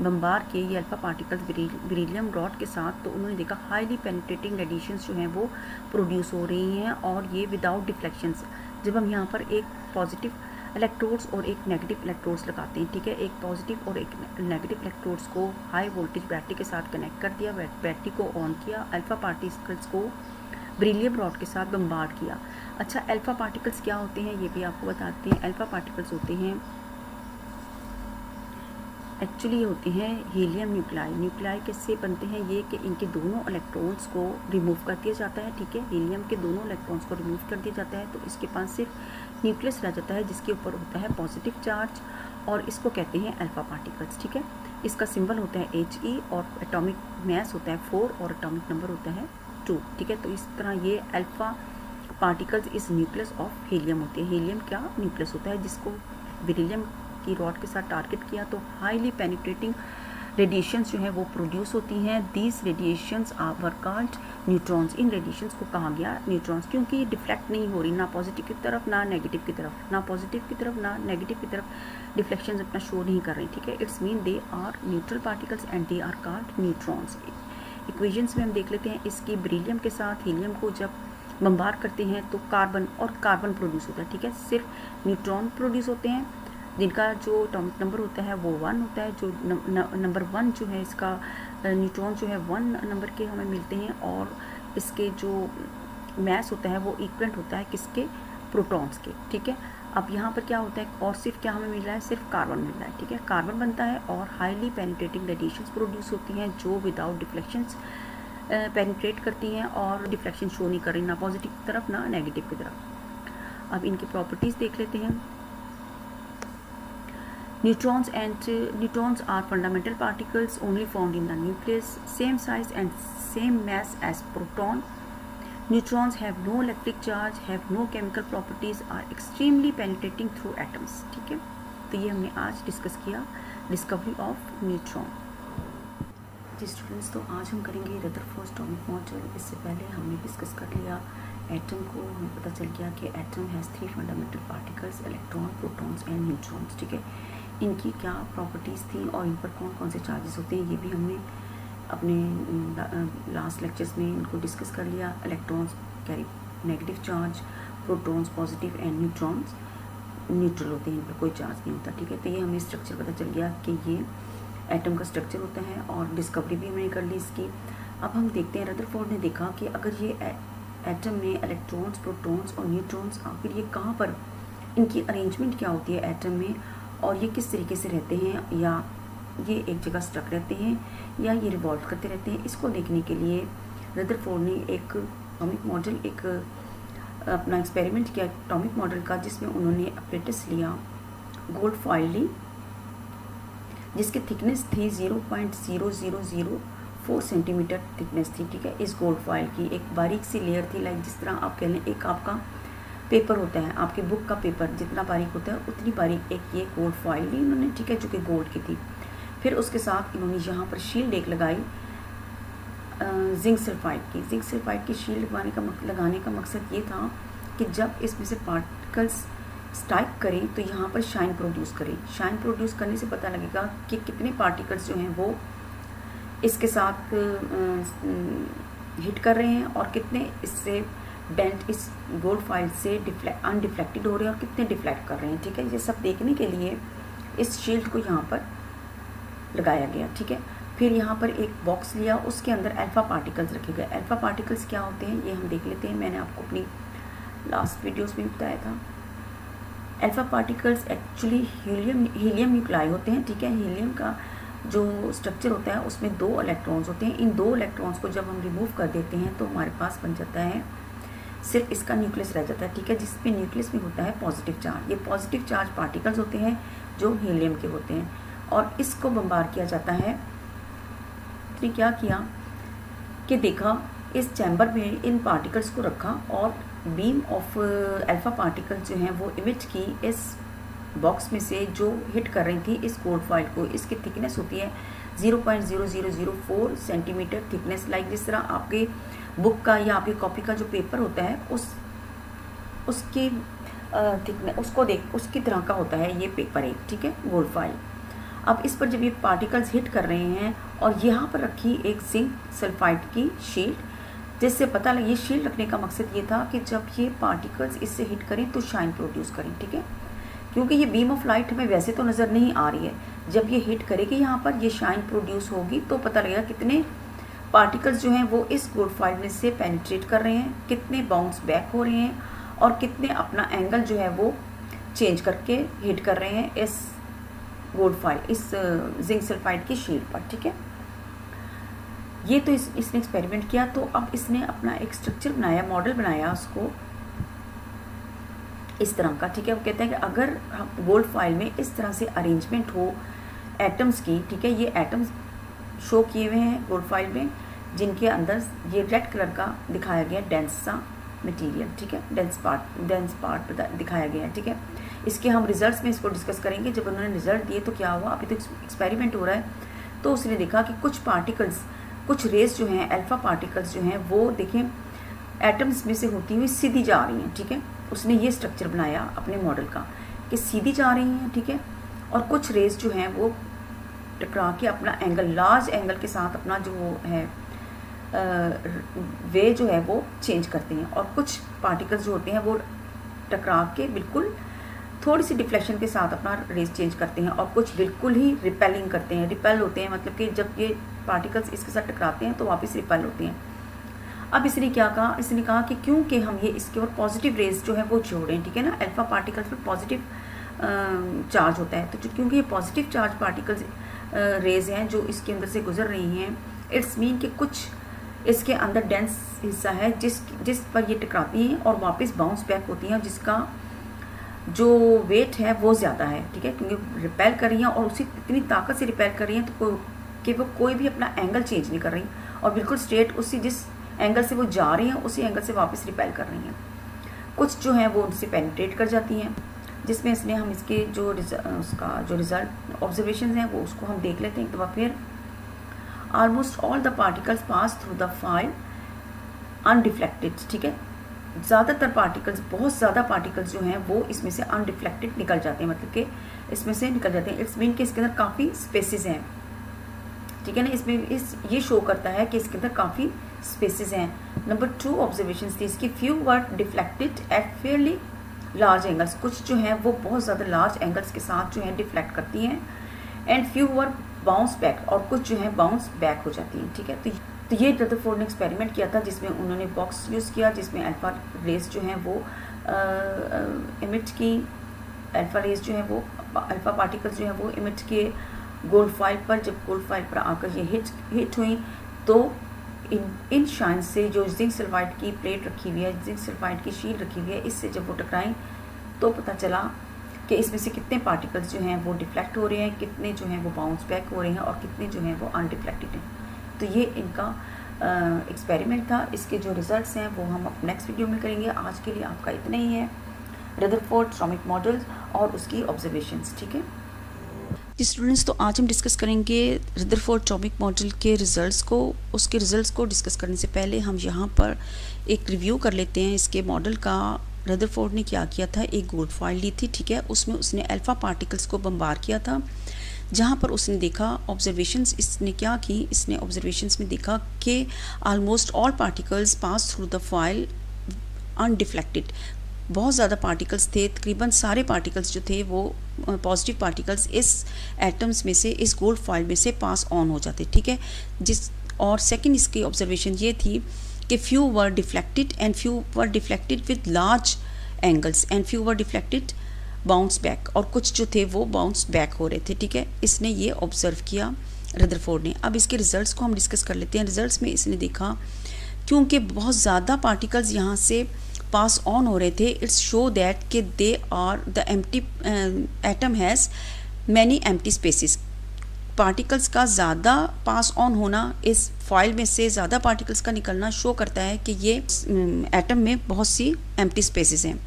बम्बार किए ये अल्फ़ा पार्टिकल्स बेरिलियम रॉड के साथ, तो उन्होंने देखा हाईली पेनिट्रेटिंग रेडिएशंस जो हैं वो प्रोड्यूस हो रही हैं, और ये विदाउट डिफ्लेक्शंस। जब हम यहाँ पर एक पॉजिटिव इलेक्ट्रोड्स और एक नेगेटिव इलेक्ट्रोड्स लगाते हैं, ठीक है, एक पॉजिटिव और एक नेगेटिव इलेक्ट्रोड्स को हाई वोल्टेज बैटरी के साथ कनेक्ट कर दिया, बैटरी को ऑन किया, अल्फ़ा पार्टिकल्स को बेरिलियम रॉड के साथ बम्बार्ड किया। अच्छा, अल्फ़ा पार्टिकल्स क्या होते हैं ये भी आपको बताते हैं। अल्फ़ा पार्टिकल्स होते हैं, एक्चुअली होते हैं हीलियम न्यूक्लाई। न्यूक्लाई किससे बनते हैं ये कि इनके दोनों इलेक्ट्रॉन्स को रिमूव कर दिया जाता है, ठीक है, हीलियम के दोनों इलेक्ट्रॉन्स को रिमूव कर दिया जाता है, तो इसके पास सिर्फ न्यूक्लियस रह जाता है जिसके ऊपर होता है पॉजिटिव चार्ज, और इसको कहते हैं अल्फ़ा पार्टिकल्स, ठीक है। इसका सिंबल होता है He और एटॉमिक मास होता है 4 और एटॉमिक नंबर होता है 2, ठीक है। तो इस तरह ये अल्फ़ा पार्टिकल्स इस न्यूक्लियस ऑफ हीलियम होते हैं। हीलियम क्या न्यूक्लियस होता है जिसको बेरिलियम की रॉड के साथ टारगेट किया, तो हाईली पेनिट्रेटिंग रेडिएशंस जो है वो प्रोड्यूस होती हैं। These radiations were called neutrons. In radiations को कहा गया न्यूट्रॉन्स, क्योंकि डिफ्लेक्ट नहीं हो रही ना पॉजिटिव की तरफ ना नेगेटिव की तरफ, ना पॉजिटिव की तरफ ना नेगेटिव की तरफ डिफ्लेक्शंस अपना शो नहीं कर रही, ठीक है। It's mean they are neutral particles and they are called neutrons. Equations में हम देख लेते हैं इसकी, बेरिलियम के साथ हीलियम को जब बम्बार्ड करते हैं तो कार्बन प्रोड्यूस होता है, ठीक है। सिर्फ न्यूट्रॉन प्रोड्यूस होते हैं जिनका जो एटॉमिक नंबर होता है वो 1 होता है, जो नंबर 1 जो है इसका न्यूट्रॉन जो है 1 नंबर के हमें मिलते हैं, और इसके जो मास होता है वो इक्वलेंट होता है किसके, प्रोटॉन्स के, ठीक है। अब यहाँ पर क्या होता है, और सिर्फ क्या हमें मिल रहा है, सिर्फ कार्बन मिल रहा है, ठीक है, कार्बन बनता है, और हाईली पेनिट्रेटिंग रेडिएशंस प्रोड्यूस होती हैं जो विदाउट डिफ्लेक्शंस पेनिट्रेट करती हैं और डिफ्लेक्शन शो नहीं कर रही ना पॉजिटिव की तरफ ना नेगेटिव की तरफ। अब इनकी प्रॉपर्टीज़ देख लेते हैं। Neutrons are fundamental particles only found in the nucleus, same size and same mass as proton. Neutrons have no electric charge, have no chemical properties, are extremely penetrating through atoms, ठीक है। तो ये हमने आज discuss किया discovery of neutron. जी students, तो आज हम करेंगे रदरफोर्ड एटॉमिक मॉडल। इससे पहले हमने डिस्कस कर लिया एटम को, हमें पता चल गया कि atom has 3 fundamental particles, electron, protons and neutrons, ठीक है। इनकी क्या प्रॉपर्टीज़ थी और इन पर कौन कौन से चार्जेस होते हैं ये भी हमने अपने लास्ट लेक्चर्स में इनको डिस्कस कर लिया। Electrons carry negative charge, protons positive and neutrons neutral होते हैं, इन पर कोई चार्ज नहीं होता, ठीक है। तो ये हमें स्ट्रक्चर पता चल गया कि ये एटम का स्ट्रक्चर होता है, और डिस्कवरी भी हमने कर ली इसकी। अब हम देखते हैं, रदरफोर्ड ने देखा कि अगर ये एटम में इलेक्ट्रॉन्स, प्रोटॉन्स और न्यूट्रॉन्स आखिर ये कहाँ पर, इनकी अरेंजमेंट क्या होती है एटम में, और ये किस तरीके से रहते हैं, या ये एक जगह स्टक रहते हैं या ये रिवॉल्व करते रहते हैं, इसको देखने के लिए रदरफोर्ड ने एक एटॉमिक मॉडल, एक अपना एक्सपेरिमेंट किया एटॉमिक मॉडल का, जिसमें उन्होंने अपरेटस लिया, गोल्ड फॉइल ली, जिसकी थिकनेस थी 0.0004 सेंटीमीटर थिकनेस थी, ठीक है। इस गोल्ड फॉइल की एक बारीक सी लेयर थी, लाइक जिस तरह आप कह लें एक आपका पेपर होता है, आपके बुक का पेपर जितना बारीक होता है उतनी बारीक एक ये गोल्ड फॉइल ली इन्होंने, ठीक है, जो कि गोल्ड की थी। फिर उसके साथ इन्होंने यहाँ पर शील्ड एक लगाई जिंक सल्फाइड की। जिंक सल्फाइड की शील्ड लगाने का मकसद ये था कि जब इसमें से पार्टिकल्स स्ट्राइक करें तो यहाँ पर शाइन प्रोड्यूस करें। शाइन प्रोड्यूस करने से पता लगेगा कि कितने पार्टिकल्स जो हैं वो इसके साथ हिट कर रहे हैं और कितने इससे डेंट इस गोल्ड फॉइल से अनडिफ्लेक्टेड हो रहे हैं और कितने डिफ्लेक्ट कर रहे हैं, ठीक है। ये सब देखने के लिए इस शील्ड को यहाँ पर लगाया गया, ठीक है। फिर यहाँ पर एक बॉक्स लिया, उसके अंदर अल्फ़ा पार्टिकल्स रखे गए। अल्फ़ा पार्टिकल्स क्या होते हैं ये हम देख लेते हैं, मैंने आपको अपनी लास्ट वीडियोस में बताया था। Alpha particles actually helium nuclei होते हैं, ठीक है। हीलियम का जो स्ट्रक्चर होता है उसमें 2 इलेक्ट्रॉन्स होते हैं। इन 2 इलेक्ट्रॉन्स को जब हम रिमूव कर देते हैं तो हमारे पास बन जाता है सिर्फ इसका न्यूक्लियस रह जाता है, ठीक है, जिसपे न्यूक्लियस में होता है पॉजिटिव चार्ज। ये पॉजिटिव चार्ज पार्टिकल्स होते हैं जो हीलियम के होते हैं और इसको बम्बार किया जाता है। तो क्या किया कि देखा इस चैम्बर में इन पार्टिकल्स को रखा और बीम ऑफ अल्फ़ा पार्टिकल्स जो हैं वो इमिट की इस बॉक्स में से जो हिट कर रही थी इस गोल्ड फॉइल को। इसकी थिकनेस होती है 0.0004 सेंटीमीटर थिकनेस, लाइक जिस तरह आपके बुक का या आपकी कॉपी का जो पेपर होता है उसकी थिकनेस उसकी तरह का होता है ये पेपर एक, ठीक है, गोल्ड फॉइल। अब इस पर जब ये पार्टिकल्स हिट कर रहे हैं और यहाँ पर रखी एक जिंक सल्फाइड की शील्ड, जिससे पता लगे, ये शील्ड रखने का मकसद ये था कि जब ये पार्टिकल्स इससे हिट करें तो शाइन प्रोड्यूस करें, ठीक है। क्योंकि ये बीम ऑफ लाइट हमें वैसे तो नज़र नहीं आ रही है, जब ये हिट करेगी यहाँ पर ये शाइन प्रोड्यूस होगी तो पता लगेगा कितने पार्टिकल्स जो हैं वो इस गोल्ड फॉइल में से पेनिट्रेट कर रहे हैं, कितने बाउंस बैक हो रहे हैं और कितने अपना एंगल जो है वो चेंज करके हिट कर रहे हैं इस गोल्ड फॉइल, इस जिंक सल्फाइड की शील्ड पर, ठीक है। ये तो इसने एक्सपेरिमेंट किया। तो अब इसने अपना एक स्ट्रक्चर बनाया, मॉडल बनाया उसको इस तरह का, ठीक है। वो कहते हैं कि अगर गोल्ड फॉइल में इस तरह से अरेंजमेंट हो एटम्स की, ठीक है, ये एटम्स शो किए हुए हैं गोल्ड फॉइल में जिनके अंदर ये रेड कलर का दिखाया गया डेंस सा मटेरियल, ठीक है, डेंस पार्ट दिखाया गया है, ठीक है। इसके हम रिजल्ट्स में इसको डिस्कस करेंगे। जब उन्होंने रिजल्ट दिए तो क्या हुआ, अभी तो एक्सपेरिमेंट हो रहा है, तो उसने देखा कि कुछ पार्टिकल्स, कुछ रेस जो हैं अल्फ़ा पार्टिकल्स जो हैं वो देखें एटम्स में से होती हुई सीधी जा रही हैं, ठीक है। उसने ये स्ट्रक्चर बनाया अपने मॉडल का कि सीधी जा रही हैं, ठीक है, और कुछ रेस जो हैं वो टकरा के अपना एंगल, लार्ज एंगल के साथ अपना जो है वे जो है वो चेंज करते हैं, और कुछ पार्टिकल्स जो होते हैं वो टकरा के बिल्कुल थोड़ी सी डिफ्लेक्शन के साथ अपना रेस चेंज करते हैं, और कुछ बिल्कुल ही रिपेलिंग करते हैं। रिपेल होते हैं मतलब कि जब ये पार्टिकल्स इसके साथ टकराते हैं तो वापस रिपेल होते हैं। अब इसने क्या कहा, इसने कहा कि क्योंकि हम ये इसके ऊपर पॉजिटिव रेस जो है वो जोड़ें, ठीक है ना, अल्फ़ा पार्टिकल्स पर पॉजिटिव चार्ज होता है, तो क्योंकि ये पॉजिटिव चार्ज पार्टिकल्स रेज हैं जो इसके अंदर से गुजर रही हैं, इट्स मीन कि कुछ इसके अंदर डेंस हिस्सा है जिस पर ये टकराती हैं और वापस बाउंस बैक होती हैं, जिसका जो वेट है वो ज़्यादा है, ठीक है, क्योंकि रिपेल कर रही हैं और उसी इतनी ताकत से रिपेल कर रही हैं तो कि वो कोई भी अपना एंगल चेंज नहीं कर रही और बिल्कुल स्ट्रेट उसी जिस एंगल से वो जा रही हैं उसी एंगल से वापस रिपेल कर रही हैं। कुछ जो हैं वो उनसे पेनिट्रेट कर जाती हैं, जिसमें इसने हम इसके जो उसका जो रिजल्ट ऑब्जर्वेशन हैं वो उसको हम देख लेते हैं एक दफ़ा फिर। Almost all the particles pass through the foil undeflected, ठीक है, ज़्यादातर पार्टिकल्स, बहुत ज़्यादा पार्टिकल्स जो हैं वो इसमें से अनडिफ्लेक्टेड निकल जाते हैं, मतलब कि इसमें से निकल जाते हैं। इट्स मीन कि इसके अंदर काफ़ी स्पेसेस हैं, ठीक है ना, इसमें ये शो करता है कि इसके अंदर काफ़ी स्पेसेस हैं। नंबर 2 ऑब्जर्वेशन थी इसकी, few were deflected at fairly large angles, कुछ जो हैं वो बहुत ज़्यादा लार्ज एंगल्स के साथ जो हैं डिफ्लेक्ट करती हैं, and few were bounce back, और कुछ जो है बाउंस बैक हो जाती हैं, ठीक है। तो ये रदरफोर्ड ने एक्सपेरिमेंट किया था जिसमें उन्होंने बॉक्स यूज़ किया जिसमें अल्फ़ा रेस जो हैं वो इमिट की, अल्फ़ा रेस जो है वो अल्फ़ा पार्टिकल्स जो हैं वो इमिट किए गोल्ड फॉइल पर। जब गोल्ड फॉइल पर आकर ये हिट हुई तो इन शाइन से जो जिंक सल्फाइड की प्लेट रखी हुई है, जिंक सल्फाइड की शील्ड रखी हुई है, इससे जब वो टकराई तो पता चला कि इसमें से कितने पार्टिकल्स जो हैं वो डिफ्लेक्ट हो रहे हैं, कितने जो हैं वो बाउंस बैक हो रहे हैं और कितने जो हैं वो अनडिफ्लेक्टेड हैं। तो ये इनका एक्सपेरिमेंट था। इसके जो रिजल्ट्स हैं वो हम नेक्स्ट वीडियो में करेंगे। आज के लिए आपका इतना ही है। रदरफोर्ड एटॉमिक मॉडल्स और उसकी ऑब्जर्वेशंस, ठीक है जी स्टूडेंट्स। तो आज हम डिस्कस करेंगे रदरफोर्ड एटॉमिक मॉडल के रिजल्ट्स को। उसके रिजल्ट्स को डिस्कस करने से पहले हम यहाँ पर एक रिव्यू कर लेते हैं इसके मॉडल का। रदरफोर्ड ने क्या किया था, एक गोल्ड फॉइल ली थी, ठीक है। उसमें उसने अल्फ़ा पार्टिकल्स को बम्बार किया था, जहाँ पर उसने देखा ऑब्जर्वेशंस इसने क्या की, इसने ऑब्जर्वेशंस में देखा कि almost all particles pass through the foil undeflected. बहुत ज़्यादा पार्टिकल्स थे, तकरीबन सारे पार्टिकल्स जो थे वो पॉजिटिव पार्टिकल्स इस एटम्स में से, इस गोल्ड फॉइल में से पास ऑन हो जाते, ठीक है। और सेकंड इसकी ऑब्जर्वेशन ये थी कि few were deflected and few were deflected with large angles and few were deflected bounce back, और कुछ जो थे वो बाउंस बैक हो रहे थे, ठीक है। इसने ये ऑब्जर्व किया रदरफोर्ड ने। अब इसके रिजल्ट्स को हम डिस्कस कर लेते हैं। रिजल्ट्स में इसने देखा क्योंकि बहुत ज़्यादा पार्टिकल्स यहाँ से पास ऑन हो रहे थे, इट्स शो दैट कि they are the empty atom has many empty spaces. Particles का ज़्यादा पास ऑन होना, इस फॉइल में से ज़्यादा पार्टिकल्स का निकलना शो करता है कि ये एटम में बहुत सी एम्प्टी स्पेसिस हैं।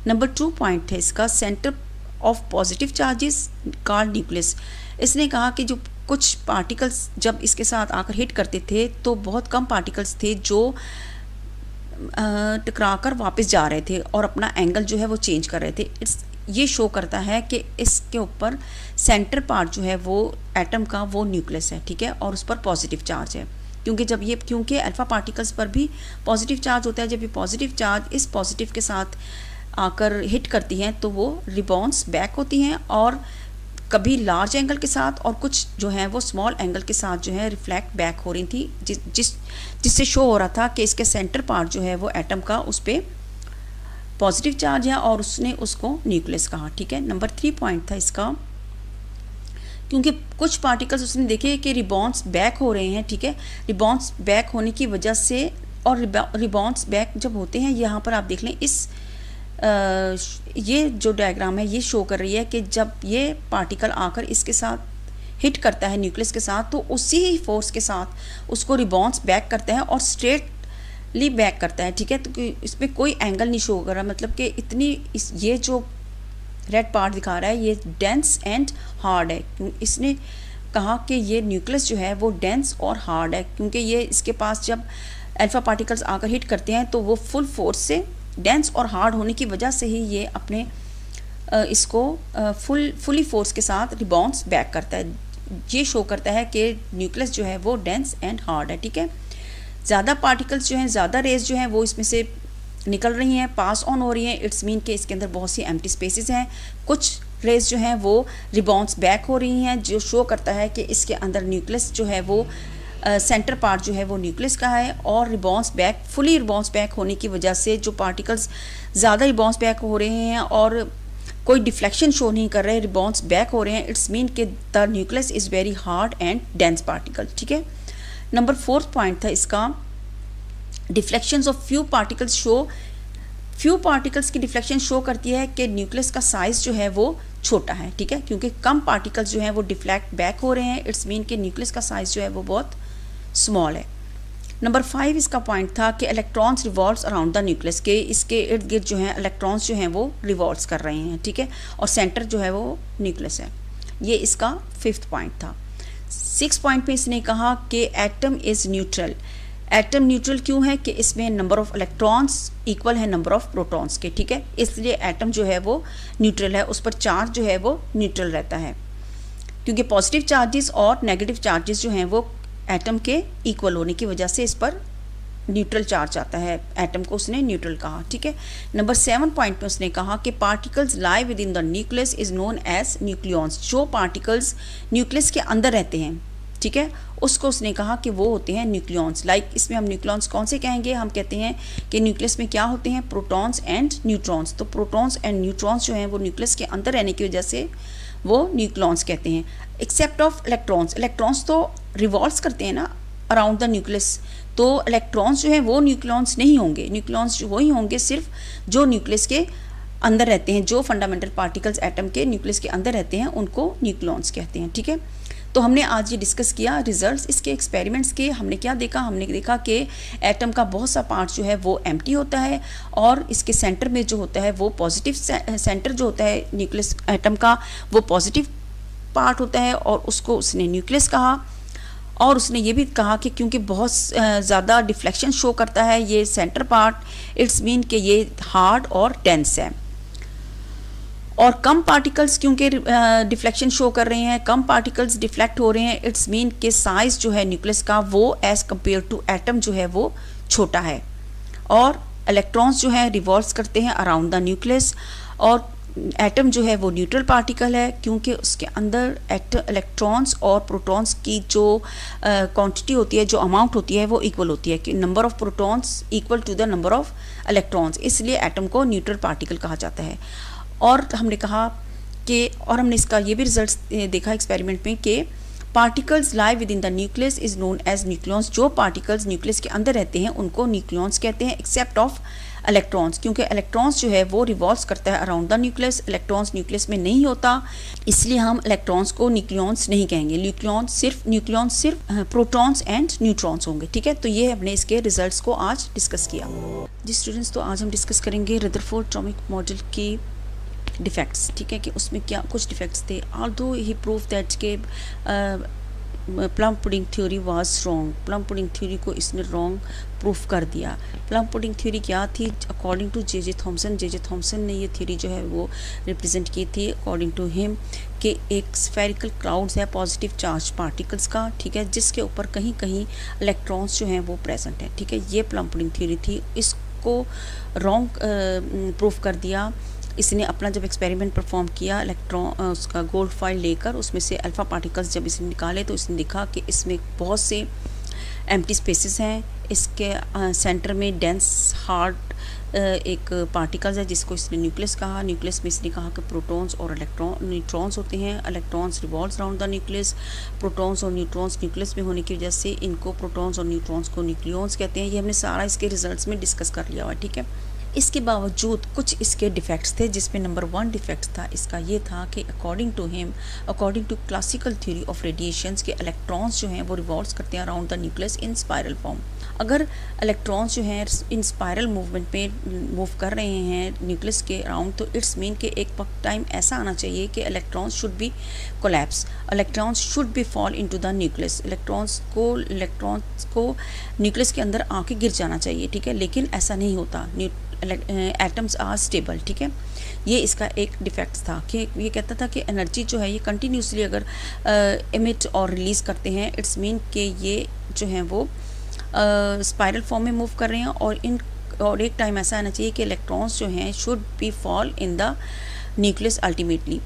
नंबर 2 पॉइंट है इसका, centre of positive charges called nucleus. इसने कहा कि जो कुछ पार्टिकल्स जब इसके साथ आकर हिट करते थे तो बहुत कम पार्टिकल्स थे जो टकरा कर वापस जा रहे थे और अपना एंगल जो है वो चेंज कर रहे थे। ये शो करता है कि इसके ऊपर सेंटर पार्ट जो है वो एटम का वो न्यूक्लियस है, ठीक है, और उस पर पॉजिटिव चार्ज है। क्योंकि अल्फ़ा पार्टिकल्स पर भी पॉजिटिव चार्ज होता है। जब ये पॉजिटिव चार्ज इस पॉजिटिव के साथ आकर हिट करती हैं तो वो रिबाउंस बैक होती हैं, और कभी लार्ज एंगल के साथ और कुछ जो है वो स्मॉल एंगल के साथ जो है रिफ्लेक्ट बैक हो रही थी, जिससे शो हो रहा था कि इसके सेंटर पार्ट जो है वो एटम का उस पर पॉजिटिव चार्ज है और उसने उसको न्यूक्लियस कहा, ठीक है। नंबर 3 पॉइंट था इसका, क्योंकि कुछ पार्टिकल्स उसने देखे कि रिबाउंस बैक हो रहे हैं, ठीक है। रिबाउंस बैक होने की वजह से, और रिबाउंस बैक जब होते हैं, यहाँ पर आप देख लें ये जो डायग्राम है ये शो कर रही है कि जब ये पार्टिकल आकर इसके साथ हिट करता है न्यूक्लियस के साथ, तो उसी ही फोर्स के साथ उसको रिबाउंस बैक करता है और स्ट्रेटली बैक करता है, ठीक है। तो इसमें कोई एंगल नहीं शो कर रहा, मतलब कि ये जो रेड पार्ट दिखा रहा है ये डेंस एंड हार्ड है। इसने कहा कि ये न्यूक्लियस जो है वो डेंस और हार्ड है, क्योंकि ये इसके पास जब अल्फ़ा पार्टिकल्स आकर हिट करते हैं तो वो फुल फोर्स से, डेंस और हार्ड होने की वजह से ही ये अपने इसको फुली फोर्स के साथ रिबाउंस बैक करता है। ये शो करता है कि न्यूक्लियस जो है वो डेंस एंड हार्ड है, ठीक है। ज़्यादा पार्टिकल्स जो हैं, ज़्यादा रेज जो हैं वो इसमें से निकल रही हैं, पास ऑन हो रही हैं। इट्स मीन कि इसके अंदर बहुत सी एम्प्टी स्पेसेस हैं। कुछ रेज जो हैं वो रिबाउंस बैक हो रही हैं, जो शो करता है कि इसके अंदर न्यूक्लियस जो है वो सेंटर पार्ट जो है वो न्यूक्लियस का है, और rebounce back, fully rebounce back होने की वजह से जो पार्टिकल्स ज़्यादा रिबाउंस बैक हो रहे हैं और कोई डिफ्लेक्शन शो नहीं कर रहे, रिबाउंस बैक हो रहे हैं, इट्स मीन कि the nucleus is very hard and dense particle, ठीक है। नंबर 4 पॉइंट था इसका, deflections of few particles show. Few particles की डिफ्लेक्शन शो करती है कि न्यूक्लियस का साइज़ जो है वो छोटा है, ठीक है, क्योंकि कम पार्टिकल्स जो हैं वो डिफ्लेक्ट बैक हो रहे हैं। इट्स मीन कि न्यूक्लियस का साइज़ जो है वो बहुत स्मॉल है। नंबर 5 इसका पॉइंट था कि electrons revolves around the nucleus, के इसके इर्द गिर्द जो है इलेक्ट्रॉन्स जो हैं वो रिवॉल्व्स कर रहे हैं, ठीक है, और सेंटर जो है वो न्यूक्लियस है। ये इसका 5th पॉइंट था। 6 पॉइंट पे इसने कहा कि atom is neutral. Atom neutral क्यों है कि इसमें नंबर ऑफ इलेक्ट्रॉन्स इक्वल है नंबर ऑफ प्रोटॉन्स के, ठीक है, इसलिए एटम जो है वो न्यूट्रल है, उस पर चार्ज जो है वो न्यूट्रल रहता है, क्योंकि पॉजिटिव चार्जेस और नेगेटिव चार्जेस जो हैं वो एटम के इक्वल होने की वजह से इस पर न्यूट्रल चार्ज आता है। एटम को उसने न्यूट्रल कहा, ठीक है। नंबर 7 पॉइंट पे उसने कहा कि particles lie within the nucleus is known as nucleons. जो पार्टिकल्स न्यूक्लियस के अंदर रहते हैं, ठीक है, उसको उसने कहा कि वो होते हैं न्यूक्लियॉन्स। लाइक इसमें हम न्यूक्लियॉन्स कौन से कहेंगे, हम कहते हैं कि न्यूक्लियस में क्या होते हैं, प्रोटॉन्स एंड न्यूट्रॉन्स। तो प्रोटॉन्स एंड न्यूट्रॉन्स जो हैं वो न्यूक्लियस के अंदर रहने की वजह से वो न्यूक्लियॉन्स कहते हैं। एक्सेप्ट ऑफ इलेक्ट्रॉन्स, इलेक्ट्रॉन्स तो रिवॉल्व्स करते हैं ना अराउंड द न्यूक्लियस, तो इलेक्ट्रॉन्स जो हैं वो न्यूक्लियॉन्स नहीं होंगे। न्यूक्लियॉन्स जो वही होंगे सिर्फ जो न्यूक्लियस के अंदर रहते हैं, जो फंडामेंटल पार्टिकल्स एटम के न्यूक्लियस के अंदर रहते हैं उनको न्यूक्लियॉन्स कहते हैं, ठीक है। तो हमने आज ये डिस्कस किया रिजल्ट्स इसके एक्सपेरिमेंट्स के। हमने क्या देखा, हमने देखा कि एटम का बहुत सा पार्ट जो है वो एम्प्टी होता है और इसके सेंटर में जो होता है वो पॉजिटिव सेंटर जो होता है न्यूक्लियस एटम का वो पॉजिटिव पार्ट होता है और उसको उसने न्यूक्लियस कहा। और उसने ये भी कहा कि क्योंकि बहुत ज़्यादा डिफ्लेक्शन शो करता है ये सेंटर पार्ट, इट्स मीन कि ये हार्ड और डेंस है। और कम पार्टिकल्स क्योंकि डिफ्लेक्शन शो कर रहे हैं, कम पार्टिकल्स डिफ्लेक्ट हो रहे हैं, इट्स मीन के साइज जो है न्यूक्लियस का वो एज कंपेयर टू एटम जो है वो छोटा है। और इलेक्ट्रॉन्स जो है रिवॉल्व करते हैं अराउंड द न्यूक्लियस। और एटम जो है वो न्यूट्रल पार्टिकल है क्योंकि उसके अंदर इलेक्ट्रॉन्स और प्रोटॉन्स की जो क्वांटिटी होती है, जो अमाउंट होती है वो इक्वल होती है कि number of protons equal to the number of electrons, इसलिए एटम को न्यूट्रल पार्टिकल कहा जाता है। और हमने कहा कि और हमने इसका ये भी रिजल्ट्स देखा एक्सपेरिमेंट में कि particles lie within the nucleus is known as nucleons. जो पार्टिकल्स न्यूक्लियस के अंदर रहते हैं उनको न्यूक्लियॉन्स कहते हैं, एक्सेप्ट ऑफ इलेक्ट्रॉन्स, क्योंकि इलेक्ट्रॉन्स जो है वो रिवॉल्व करता है around the nucleus. Electrons nucleus में नहीं होता, इसलिए हम इलेक्ट्रॉन्स को न्यूक्लियॉन्स नहीं कहेंगे। न्यूक्लियॉन्स सिर्फ प्रोटॉन्स एंड न्यूट्रॉन्स होंगे, ठीक है। तो ये हमने इसके रिजल्ट्स को आज डिस्कस किया। जी स्टूडेंट्स, तो आज हम डिस्कस करेंगे रदरफोर्ड एटॉमिक मॉडल की डिफेक्ट्स, ठीक है, कि उसमें क्या कुछ डिफेक्ट्स थे। ऑल्दो ही प्रूव दैट के plum pudding theory was wrong, plum pudding theory को इसने रॉन्ग प्रूफ कर दिया। प्लम पुडिंग थ्योरी क्या थी? According to J J Thomson ने ये थ्योरी जो है वो रिप्रेजेंट की थी अकॉर्डिंग टू हिम कि एक स्फेरिकल क्लाउड्स है पॉजिटिव चार्ज पार्टिकल्स का, ठीक है, जिसके ऊपर कहीं कहीं इलेक्ट्रॉन्स जो हैं वो प्रेजेंट है, ठीक है। ये प्लम पुडिंग थ्योरी थी, इसको रॉन्ग प्रूफ कर दिया इसने अपना जब एक्सपेरिमेंट परफॉर्म किया इलेक्ट्रॉन उसका गोल्ड फॉइल लेकर, उसमें से अल्फ़ा पार्टिकल्स जब इसने निकाले तो इसने देखा कि इसमें बहुत से एम्प्टी स्पेसेस हैं। इसके सेंटर में डेंस हार्ड एक पार्टिकल्स है जिसको इसने न्यूक्लियस कहा। न्यूक्लियस में इसने कहा कि प्रोटॉन्स और न्यूट्रॉन्स होते हैं। Electrons revolves around the nucleus. Protons और न्यूट्रॉन्स न्यूक्लियस में होने की वजह से इनको प्रोटॉन्स और न्यूट्रॉन्स को न्यूक्लियॉन्स कहते हैं। ये हमने सारा इसके रिजल्ट्स में डिस्कस कर लिया हुआ है, ठीक है। इसके बावजूद कुछ इसके डिफेक्ट्स थे, जिसमें नंबर 1 डिफेक्ट था इसका ये था कि according to classical theory of radiations के इलेक्ट्रॉन्स जो हैं वो रिवॉल्व करते हैं around the nucleus in spiral form. अगर इलेक्ट्रॉन्स जो हैं इन स्पायरल मूवमेंट में मूव कर रहे हैं न्यूक्लियस के अराउंड, तो इट्स मीन कि एक वक्त टाइम ऐसा आना चाहिए कि electrons should be collapse, electrons should be fall into the nucleus, electrons को न्यूक्लियस के अंदर आके गिर जाना चाहिए, ठीक है। लेकिन ऐसा नहीं होता, एटम्स आर स्टेबल, ठीक है। ये इसका एक डिफेक्ट था कि ये कहता था कि एनर्जी जो है ये कंटिन्यूसली अगर इमिट और रिलीज़ करते हैं, इट्स मीन कि ये जो है वो स्पाइरल फॉर्म में मूव कर रहे हैं और एक टाइम ऐसा आना चाहिए कि इलेक्ट्रॉन्स जो हैं should be fall in the nucleus ultimately.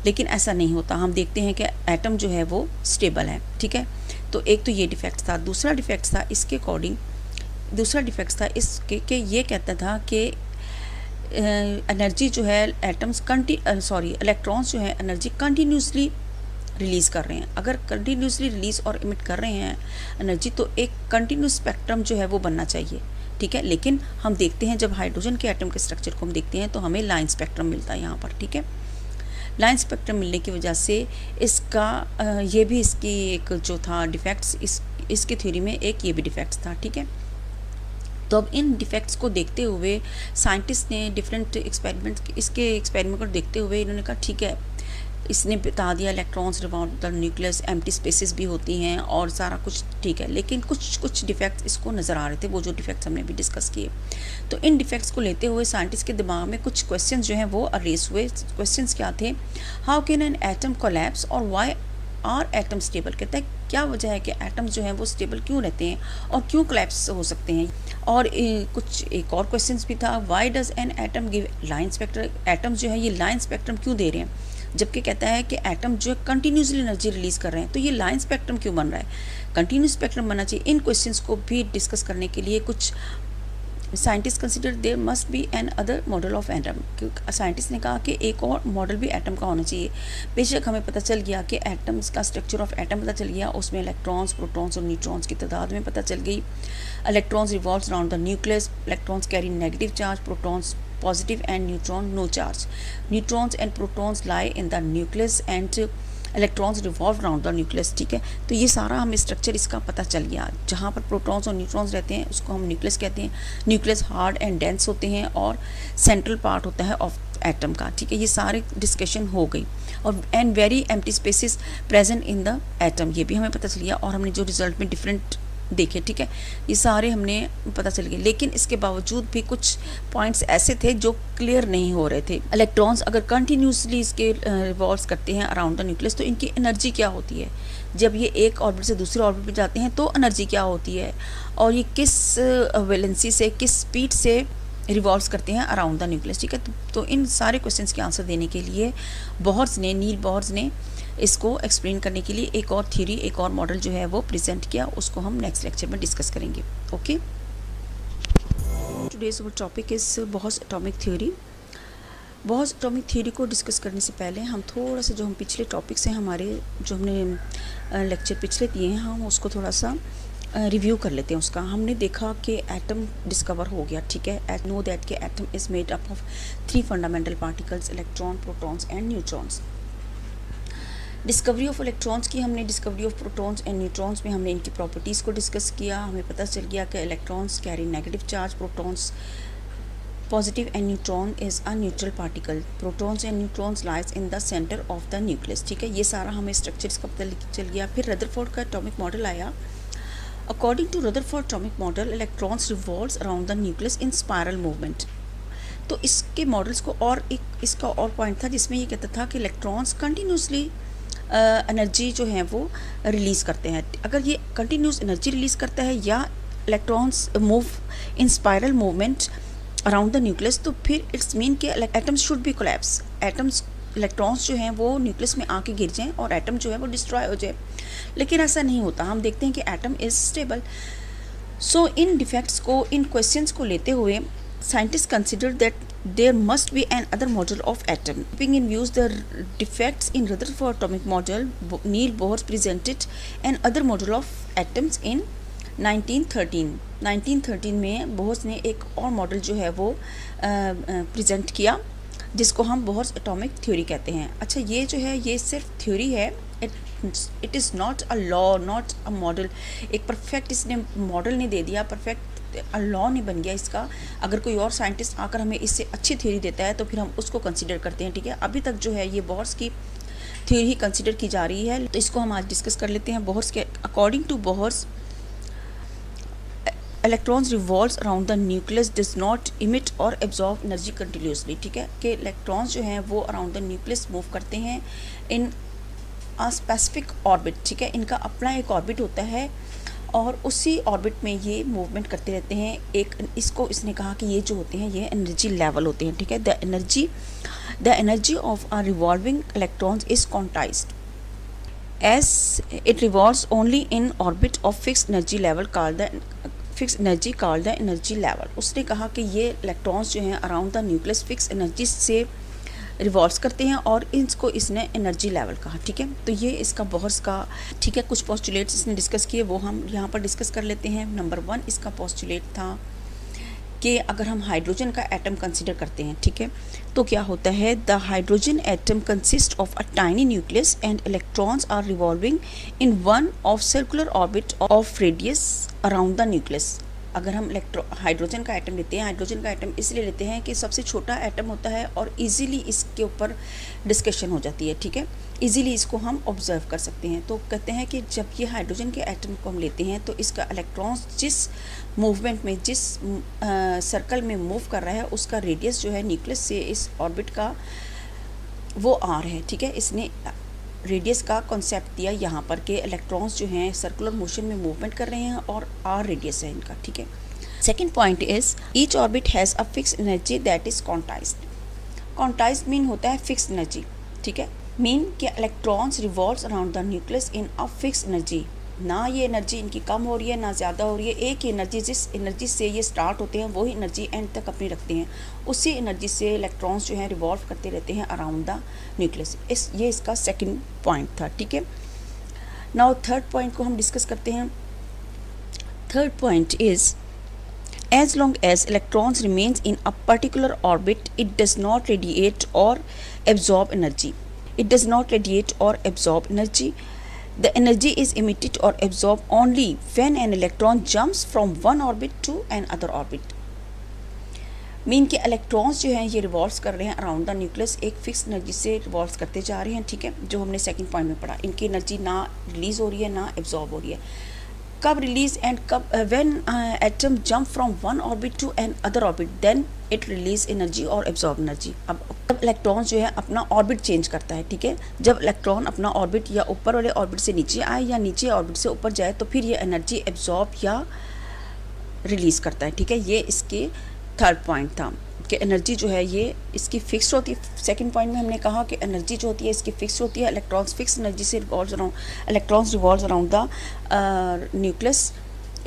लेकिन ऐसा नहीं होता, हम देखते हैं कि एटम जो है वो स्टेबल है, ठीक है। तो एक तो ये डिफेक्ट था। दूसरा डिफेक्ट था इसके अकॉर्डिंग कि ये कहता था कि एनर्जी जो है इलेक्ट्रॉन्स जो है एनर्जी कंटिन्यूसली रिलीज़ कर रहे हैं। अगर कंटिन्यूसली रिलीज़ और इमिट कर रहे हैं एनर्जी, तो एक कंटिन्यूस स्पेक्ट्रम जो है वो बनना चाहिए, ठीक है। लेकिन हम देखते हैं जब हाइड्रोजन के एटम के स्ट्रक्चर को हम देखते हैं तो हमें लाइन स्पेक्ट्रम मिलता है यहाँ पर, ठीक है। लाइन स्पेक्ट्रम मिलने की वजह से इसका ये भी इसकी एक जो था डिफेक्ट्स, इसकी थ्योरी में एक ये भी डिफेक्ट्स था, ठीक है। तो अब इन डिफेक्ट्स को देखते हुए साइंटिस्ट ने डिफरेंट एक्सपेरिमेंट को देखते हुए इन्होंने कहा ठीक है, इसने बता दिया electrons around the nucleus, empty spaces भी होती हैं और सारा कुछ ठीक है, लेकिन कुछ डिफेक्ट्स इसको नज़र आ रहे थे, वो जो डिफेक्ट्स हमने भी डिस्कस किए। तो इन डिफेक्ट्स को लेते हुए साइंटिस्ट के दिमाग में कुछ क्वेश्चंस जो हैं वो अरेज हुए। क्वेश्चंस क्या थे? How can an atom collapse और व्हाई आर एटम स्टेबल? कहता है क्या वजह है कि एटम्स जो हैं वो स्टेबल क्यों रहते हैं और क्यों कोलैप्स हो सकते हैं। और एक और क्वेश्चंस भी था, why does an atom give line spectrum? Atoms जो है ये लाइन स्पेक्ट्रम क्यों दे रहे हैं, जबकि कहता है कि एटम जो है कंटिन्यूसली एनर्जी रिलीज़ कर रहे हैं, तो ये लाइन स्पेक्ट्रम क्यों बन रहा है, कंटिन्यूस स्पेक्ट्रम बनना चाहिए। इन क्वेश्चंस को भी डिस्कस करने के लिए कुछ scientist consider there must be another model of atom. Scientist ने कहा कि एक और मॉडल भी एटम का होना चाहिए। बेशक हमें पता चल गया कि एटम्स का स्ट्रक्चर ऑफ एटम पता चल गया, उसमें इलेक्ट्रॉन्स, प्रोटॉन्स और न्यूट्रॉन्स की तादाद में पता चल गई। Electrons revolves around the nucleus, electrons carry negative charge, protons positive and neutron no charge. Neutrons and protons lie in the nucleus and electrons revolve around the nucleus, ठीक है। तो ये सारा हमें स्ट्रक्चर इसका पता चल गया। जहाँ पर प्रोटॉन्स और न्यूट्रॉन्स रहते हैं उसको हम न्यूक्लियस कहते हैं। न्यूक्लियस हार्ड एंड डेंस होते हैं और सेंट्रल पार्ट होता है ऑफ एटम का, ठीक है। ये सारे डिस्कशन हो गई। और and very empty spaces present in the atom, ये भी हमें पता चल गया। और हमने जो रिजल्ट में डिफरेंट देखे, ठीक है, ये सारे हमने पता चल गए। लेकिन इसके बावजूद भी कुछ पॉइंट्स ऐसे थे जो क्लियर नहीं हो रहे थे। इलेक्ट्रॉन्स अगर कंटिन्यूसली इसके रिवॉल्व करते हैं अराउंड द न्यूक्लियस तो इनकी एनर्जी क्या होती है, जब ये एक ऑर्बिट से दूसरे ऑर्बिट पे जाते हैं तो एनर्जी क्या होती है, और ये किस वैलेंसी से, किस स्पीड से रिवॉल्व करते हैं अराउंड द न्यूक्लियस, ठीक है। तो इन सारे क्वेश्चंस के आंसर देने के लिए बोहर्स ने, नील बोहर्स ने इसको एक्सप्लेन करने के लिए एक और थ्योरी, एक और मॉडल जो है वो प्रेजेंट किया। उसको हम नेक्स्ट लेक्चर में डिस्कस करेंगे। Okay, today's our topic is Bohr's atomic theory. Bohr's atomic theory को डिस्कस करने से पहले हम थोड़ा सा जो हम पिछले टॉपिक्स हैं हमारे, जो हमने लेक्चर पिछले दिए हैं, हम उसको थोड़ा सा रिव्यू कर लेते हैं उसका। हमने देखा कि एटम डिस्कवर हो गया, ठीक है। नो दैट के atom is made up of 3 fundamental particles, electron, protons and neutrons. Discovery of electrons की हमने, discovery of protons and neutrons में हमने इनकी प्रॉपर्टीज़ को डिस्कस किया। हमें पता चल गया कि electrons carry negative charge, protons positive and neutron is a neutral particle, protons and neutrons lies in the centre of the nucleus, ठीक है। ये सारा हमें स्ट्रक्चर इसका पता चल गया। फिर रदरफोर्ड का एटॉमिक मॉडल आया। According to Rutherford atomic model, electrons revolves around the nucleus in spiral movement. तो इसके मॉडल्स को, और एक इसका और पॉइंट था जिसमें ये कहता था कि इलेक्ट्रॉन्स कंटिन्यूसली एनर्जी जो है वो रिलीज़ करते हैं। अगर ये कंटिन्यूस एनर्जी रिलीज़ करता है या electrons move in spiral movement around the nucleus, तो फिर इट्स मीन कि atoms should be collapse. Atoms, electrons जो हैं वो न्यूक्लियस में आके गिर जाएं और एटम जो है वो डिस्ट्रॉय हो जाए। लेकिन ऐसा नहीं होता। हम देखते हैं कि atom is stable. So in defects को, इन क्वेश्चंस को लेते हुए scientists consider that there must be an other model of atom. Keeping in view the defects in Rutherford atomic model, Neil Bohr presented an other model of atoms in 1913. 1913 में Bohr's ने एक और model जो है वो present किया, जिसको हम बोहर्स एटॉमिक थ्योरी कहते हैं। अच्छा, ये जो है ये सिर्फ थ्योरी है, it is not a law, not a model. एक परफेक्ट इसने मॉडल नहीं दे दिया, परफेक्ट लॉ नहीं बन गया इसका। अगर कोई और साइंटिस्ट आकर हमें इससे अच्छी थ्योरी देता है तो फिर हम उसको कंसीडर करते हैं, ठीक है। अभी तक जो है ये बोहर्स की थ्योरी ही कंसीडर की जा रही है। तो इसको हम आज डिस्कस कर लेते हैं। बोहर्स के according to Bohr's, electrons revolves around the nucleus does not emit और एब्जॉर्ब एनर्जी कंटिन्यूसली, ठीक है। कि इलेक्ट्रॉन्स जो हैं वो अराउंड द न्यूक्लियस मूव करते हैं इन अ स्पेसिफिक ऑर्बिट, ठीक है। इनका अपना एक ऑर्बिट होता है और उसी ऑर्बिट में ये मूवमेंट करते रहते हैं। एक इसको इसने कहा कि ये जो होते हैं ये एनर्जी लेवल होते हैं, ठीक है। The energy of a revolving electrons is quantized as it revolves only in orbit of fixed energy level called the energy level. उसने कहा कि ये इलेक्ट्रॉन्स जो हैं around the nucleus fix energy से रिवॉल्व करते हैं और इसको इसने एनर्जी लेवल कहा, ठीक है। तो ये इसका बोहर्स का, ठीक है, कुछ पोस्टुलेट्स इसने डिस्कस किए, वो हम यहाँ पर डिस्कस कर लेते हैं। नंबर 1 इसका पोस्टुलेट था कि अगर हम हाइड्रोजन का एटम कंसीडर करते हैं, ठीक है, तो क्या होता है, the hydrogen atom consist of a tiny nucleus and electrons are revolving in one of circular orbit of radius around the nucleus. अगर हम हाइड्रोजन का एटम लेते हैं, हाइड्रोजन का एटम इसलिए लेते हैं कि सबसे छोटा एटम होता है और इजीली इसके ऊपर डिस्कशन हो जाती है, ठीक है। इजीली इसको हम ऑब्जर्व कर सकते हैं। तो कहते हैं कि जब ये हाइड्रोजन के एटम को हम लेते हैं तो इसका इलेक्ट्रॉन्स जिस मूवमेंट में, जिस सर्कल में मूव कर रहा है, उसका रेडियस जो है न्यूक्लियस से इस ऑर्बिट का वो आर है, ठीक है। इसने रेडियस का कॉन्सेप्ट दिया यहाँ पर कि इलेक्ट्रॉन्स जो हैं सर्कुलर मोशन में मूवमेंट कर रहे हैं और आर रेडियस है इनका, ठीक है। Second point is each orbit has a fix energy that is quantized. Quantized mean होता है फिक्स एनर्जी, ठीक है। मीन कि electrons revolves around the nucleus in a fix energy. ना ये एनर्जी इनकी कम हो रही है ना ज़्यादा हो रही है। एक ही एनर्जी, जिस एनर्जी से ये स्टार्ट होते हैं वही एनर्जी एंड तक अपनी रखते हैं। उसी एनर्जी से इलेक्ट्रॉन्स जो हैं रिवॉल्व करते रहते हैं अराउंड द न्यूक्लियस। ये इसका सेकंड पॉइंट था, ठीक है। नाउ थर्ड पॉइंट को हम डिस्कस करते हैं। Third point is as long as electrons remains in a particular orbit, it does not radiate or absorb energy. It does not radiate or absorb energy. The energy is emitted or absorbed only when an electron jumps from one orbit to another orbit. Mean के electrons जो हैं ये revolve कर रहे हैं around the nucleus, एक fix energy से revolve करते जा रहे हैं, ठीक है, जो हमने सेकंड पॉइंट में पढ़ा। इनकी एनर्जी ना रिलीज़ हो रही है ना एब्जॉर्ब हो रही है। कब रिलीज एंड कब when atom jump from one orbit to another orbit, then it release energy और एब्जॉर्ब एनर्जी। अब इलेक्ट्रॉन जो है अपना ऑर्बिट चेंज करता है, ठीक है, जब इलेक्ट्रॉन अपना ऑर्बिट या ऊपर वाले ऑर्बिट से नीचे आए या नीचे ऑर्बिट से ऊपर जाए तो फिर ये एनर्जी एब्जॉर्ब या रिलीज़ करता है, ठीक है। ये इसके थर्ड पॉइंट था कि एनर्जी जो है ये इसकी फिक्स होती है। सेकंड पॉइंट में हमने कहा कि एनर्जी जो होती है इसकी फिक्स होती है, इलेक्ट्रॉन्स फिक्स एनर्जी से electrons revolve around the nucleus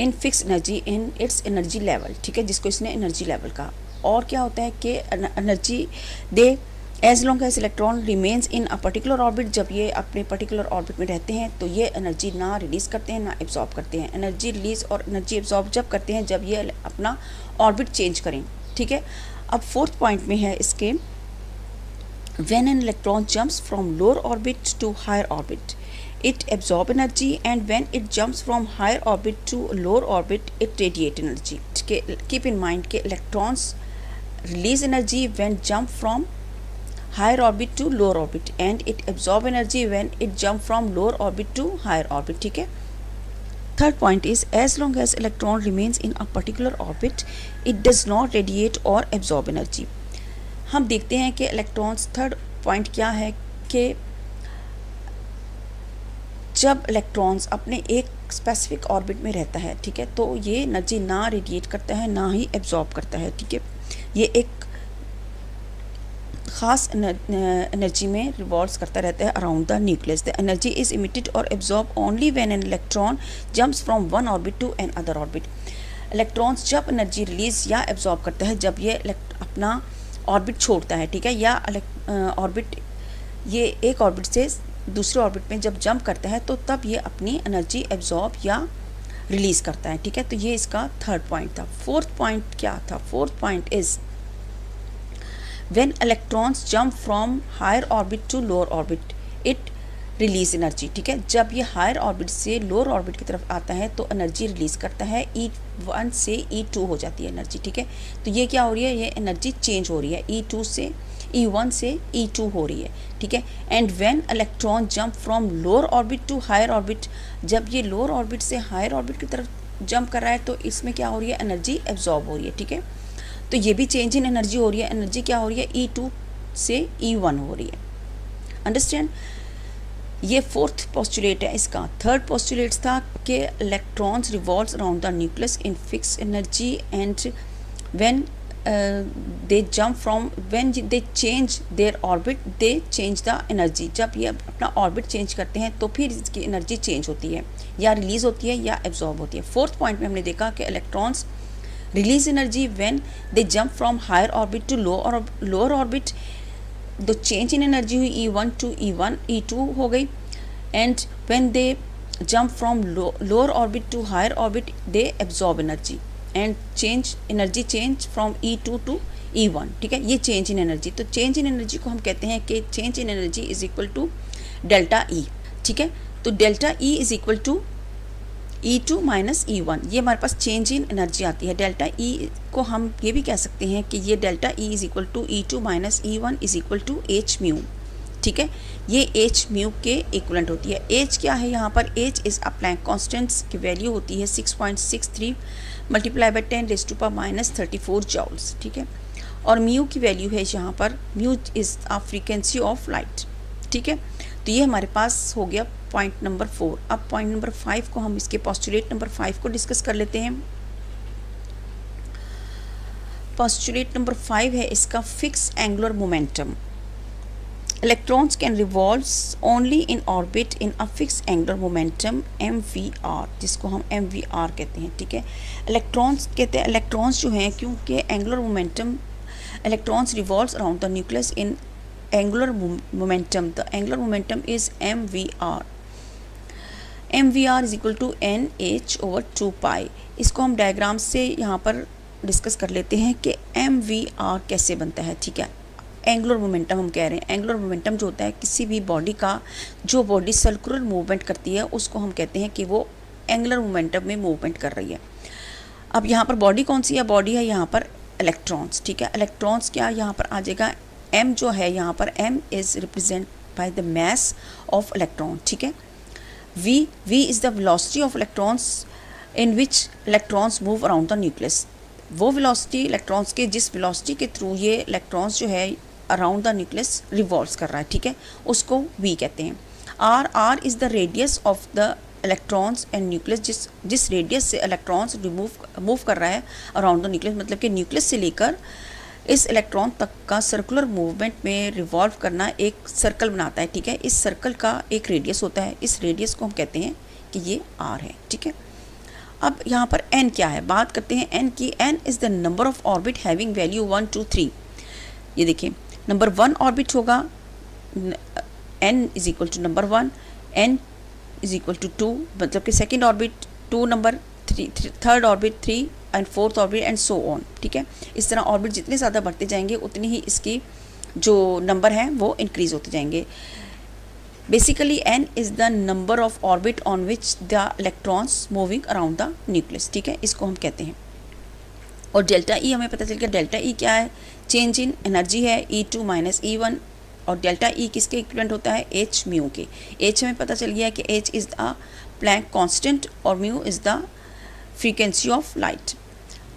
in fix energy in its energy level, ठीक है, जिसको इसने एनर्जी लेवल कहा। और क्या होता है कि energy they as long as electron remains in a particular orbit, जब ये अपने पर्टिकुलर ऑर्बिट में रहते हैं तो ये एनर्जी ना रिलीज़ करते हैं ना एब्जॉर्ब करते हैं। एनर्जी रिलीज़ और एनर्जी एब्जॉर्ब जब करते हैं जब ये अपना ऑर्बिट चेंज करें, ठीक है। अब फोर्थ पॉइंट में है इसके, when an electron jumps from lower orbit to higher orbit it absorb energy, and when it jumps from higher orbit to lower orbit it radiate energy. Keep in mind कि electrons release energy when jump from higher orbit to lower orbit and it absorb energy when it jump from lower orbit to higher orbit, ठीक है। Third point is, as long as electron remains in a particular orbit it does not radiate or absorb energy. हम देखते हैं कि electrons, third point क्या है कि जब इलेक्ट्रॉन्स अपने एक स्पेसिफिक ऑर्बिट में रहता है, ठीक है, तो ये एनर्जी ना रेडिएट करता है ना ही एब्जॉर्ब करता है, ठीक है। ये एक ख़ास एनर्जी में रिवॉल्व करता रहता है around the nucleus. The energy is emitted और absorb only when an electron jumps from one orbit to another orbit. Electrons जब एनर्जी रिलीज या एब्जॉर्ब करता है जब ये अपना ऑर्बिट छोड़ता है, ठीक है, या ऑर्बिट ये एक ऑर्बिट से दूसरे ऑर्बिट में जब जंप करता है तो तब ये अपनी एनर्जी एब्जॉर्ब या रिलीज़ करता है, ठीक है। तो ये इसका थर्ड पॉइंट था। फोर्थ पॉइंट क्या था? Fourth point is when electrons jump from higher orbit to lower orbit it release energy, ठीक है। जब ये हायर ऑर्बिट से लोअर ऑर्बिट की तरफ आता है तो एनर्जी रिलीज़ करता है, E1 से E2 हो जाती है एनर्जी, ठीक है। तो ये क्या हो रही है? ये एनर्जी चेंज हो रही है, E2 से E1 से E2 हो रही है, ठीक है। And when electron jump from lower orbit to higher orbit, जब ये लोअर ऑर्बिट से हायर ऑर्बिट की तरफ जंप कर रहा है तो इसमें क्या हो रही है? एनर्जी एब्जॉर्ब हो रही है, ठीक है। तो ये भी चेंज इन एनर्जी हो रही है। एनर्जी क्या हो रही है? E2 से E1 हो रही है। अंडरस्टैंड? ये फोर्थ पोस्टुलेट है इसका। थर्ड पोस्टुलेट था कि electrons revolves around the nucleus in fix energy and when they jump from when they change their orbit they change the energy। जब ये अपना ऑर्बिट चेंज करते हैं तो फिर इसकी एनर्जी चेंज होती है, या रिलीज होती है या एब्जॉर्ब होती है। फोर्थ पॉइंट में हमने देखा कि electrons release energy when they jump from higher orbit to lower orbit. The change in energy हुई E1 टू E2 हो गई, and when they jump from lower orbit to higher orbit they absorb energy and change energy change from E2 to E1, ठीक है। ये change in energy, तो change in energy को हम कहते हैं कि change in energy is equal to delta E, ठीक है। तो delta E is equal to E2 minus E1, ये हमारे पास चेंज इन एनर्जी आती है। डेल्टा E को हम ये भी कह सकते हैं कि ये delta E is equal to E2 minus E1 is equal to H mu, ठीक है। ये H म्यू के इक्वलेंट होती है। H क्या है यहाँ पर? H is a Planck constants की वैल्यू होती है 6.63 मल्टीप्लाई बाई 10⁻34 जॉल्स, ठीक है। और म्यू की वैल्यू है यहाँ पर, mu is a frequency of light, ठीक है। तो ये हमारे पास हो गया पॉइंट नंबर 4। अब पॉइंट नंबर 5 को हम इसके पोस्टुलेट नंबर 5 को डिस्कस कर लेते हैं। पोस्टुलेट नंबर 5 है इसका fix angular momentum. Electrons can revolve only in orbit in a fixed angular momentum MVR, जिसको हम MVR कहते हैं, ठीक है। इलेक्ट्रॉन्स कहते हैं, इलेक्ट्रॉन्स जो हैं क्योंकि angular momentum, electrons revolves around the nucleus in angular momentum, the angular momentum is MVR। MVR is equal to NH/2 pi. इसको हम डायग्राम से यहाँ पर डिस्कस कर लेते हैं कि MVR कैसे बनता है, ठीक है। एंगुलर मोमेंटम हम कह रहे हैं। एंगुलर मोमेंटम जो होता है किसी भी बॉडी का, जो बॉडी सर्कुलर मूवमेंट करती है उसको हम कहते हैं कि वो एंगुलर मोमेंटम में मूवमेंट कर रही है। अब यहाँ पर बॉडी कौन सी है? बॉडी है यहाँ पर इलेक्ट्रॉन्स, ठीक है। इलेक्ट्रॉन्स क्या यहाँ पर आ जाएगा, M जो है यहाँ पर M is represent by the mass of electron, ठीक है। V is the velocity of electrons in which electrons move around the nucleus. वो वेलोसिटी इलेक्ट्रॉन्स के, जिस वेलोसिटी के थ्रू ये इलेक्ट्रॉन्स जो है अराउंड द न्यूक्लियस रिवॉल्व्स कर रहा है, ठीक है, उसको V कहते हैं। R is the radius of the electrons and nucleus, जिस रेडियस से इलेक्ट्रॉन्स मूव कर रहा है अराउंड द न्यूक्लियस, मतलब कि न्यूक्लियस से लेकर इस इलेक्ट्रॉन तक का सर्कुलर मूवमेंट में रिवॉल्व करना एक सर्कल बनाता है, ठीक है। इस सर्कल का एक रेडियस होता है, इस रेडियस को हम कहते हैं कि ये R है, ठीक है। अब यहाँ पर N क्या है, बात करते हैं N की। N is the number of orbit having value 1 2 3। ये देखिए, नंबर 1 ऑर्बिट होगा, N is equal to number 1, N is equal to 2, मतलब कि second orbit 2 number, third orbit 3 and fourth orbit and so on, ठीक है। इस तरह ऑर्बिट जितने ज़्यादा बढ़ते जाएंगे उतनी ही इसकी जो नंबर है वो इंक्रीज होते जाएंगे। Basically N is the number of orbit on which the electrons moving around the nucleus, ठीक है, इसको हम कहते हैं। और डेल्टा E हमें पता चल गया, डेल्टा E क्या है, चेंज इन एनर्जी है, E2 माइनस E1। और डेल्टा E किसके इक्विवेलेंट होता है, H म्यू के। H हमें पता चल गया कि H is the Planck constant और mu is the frequency of light.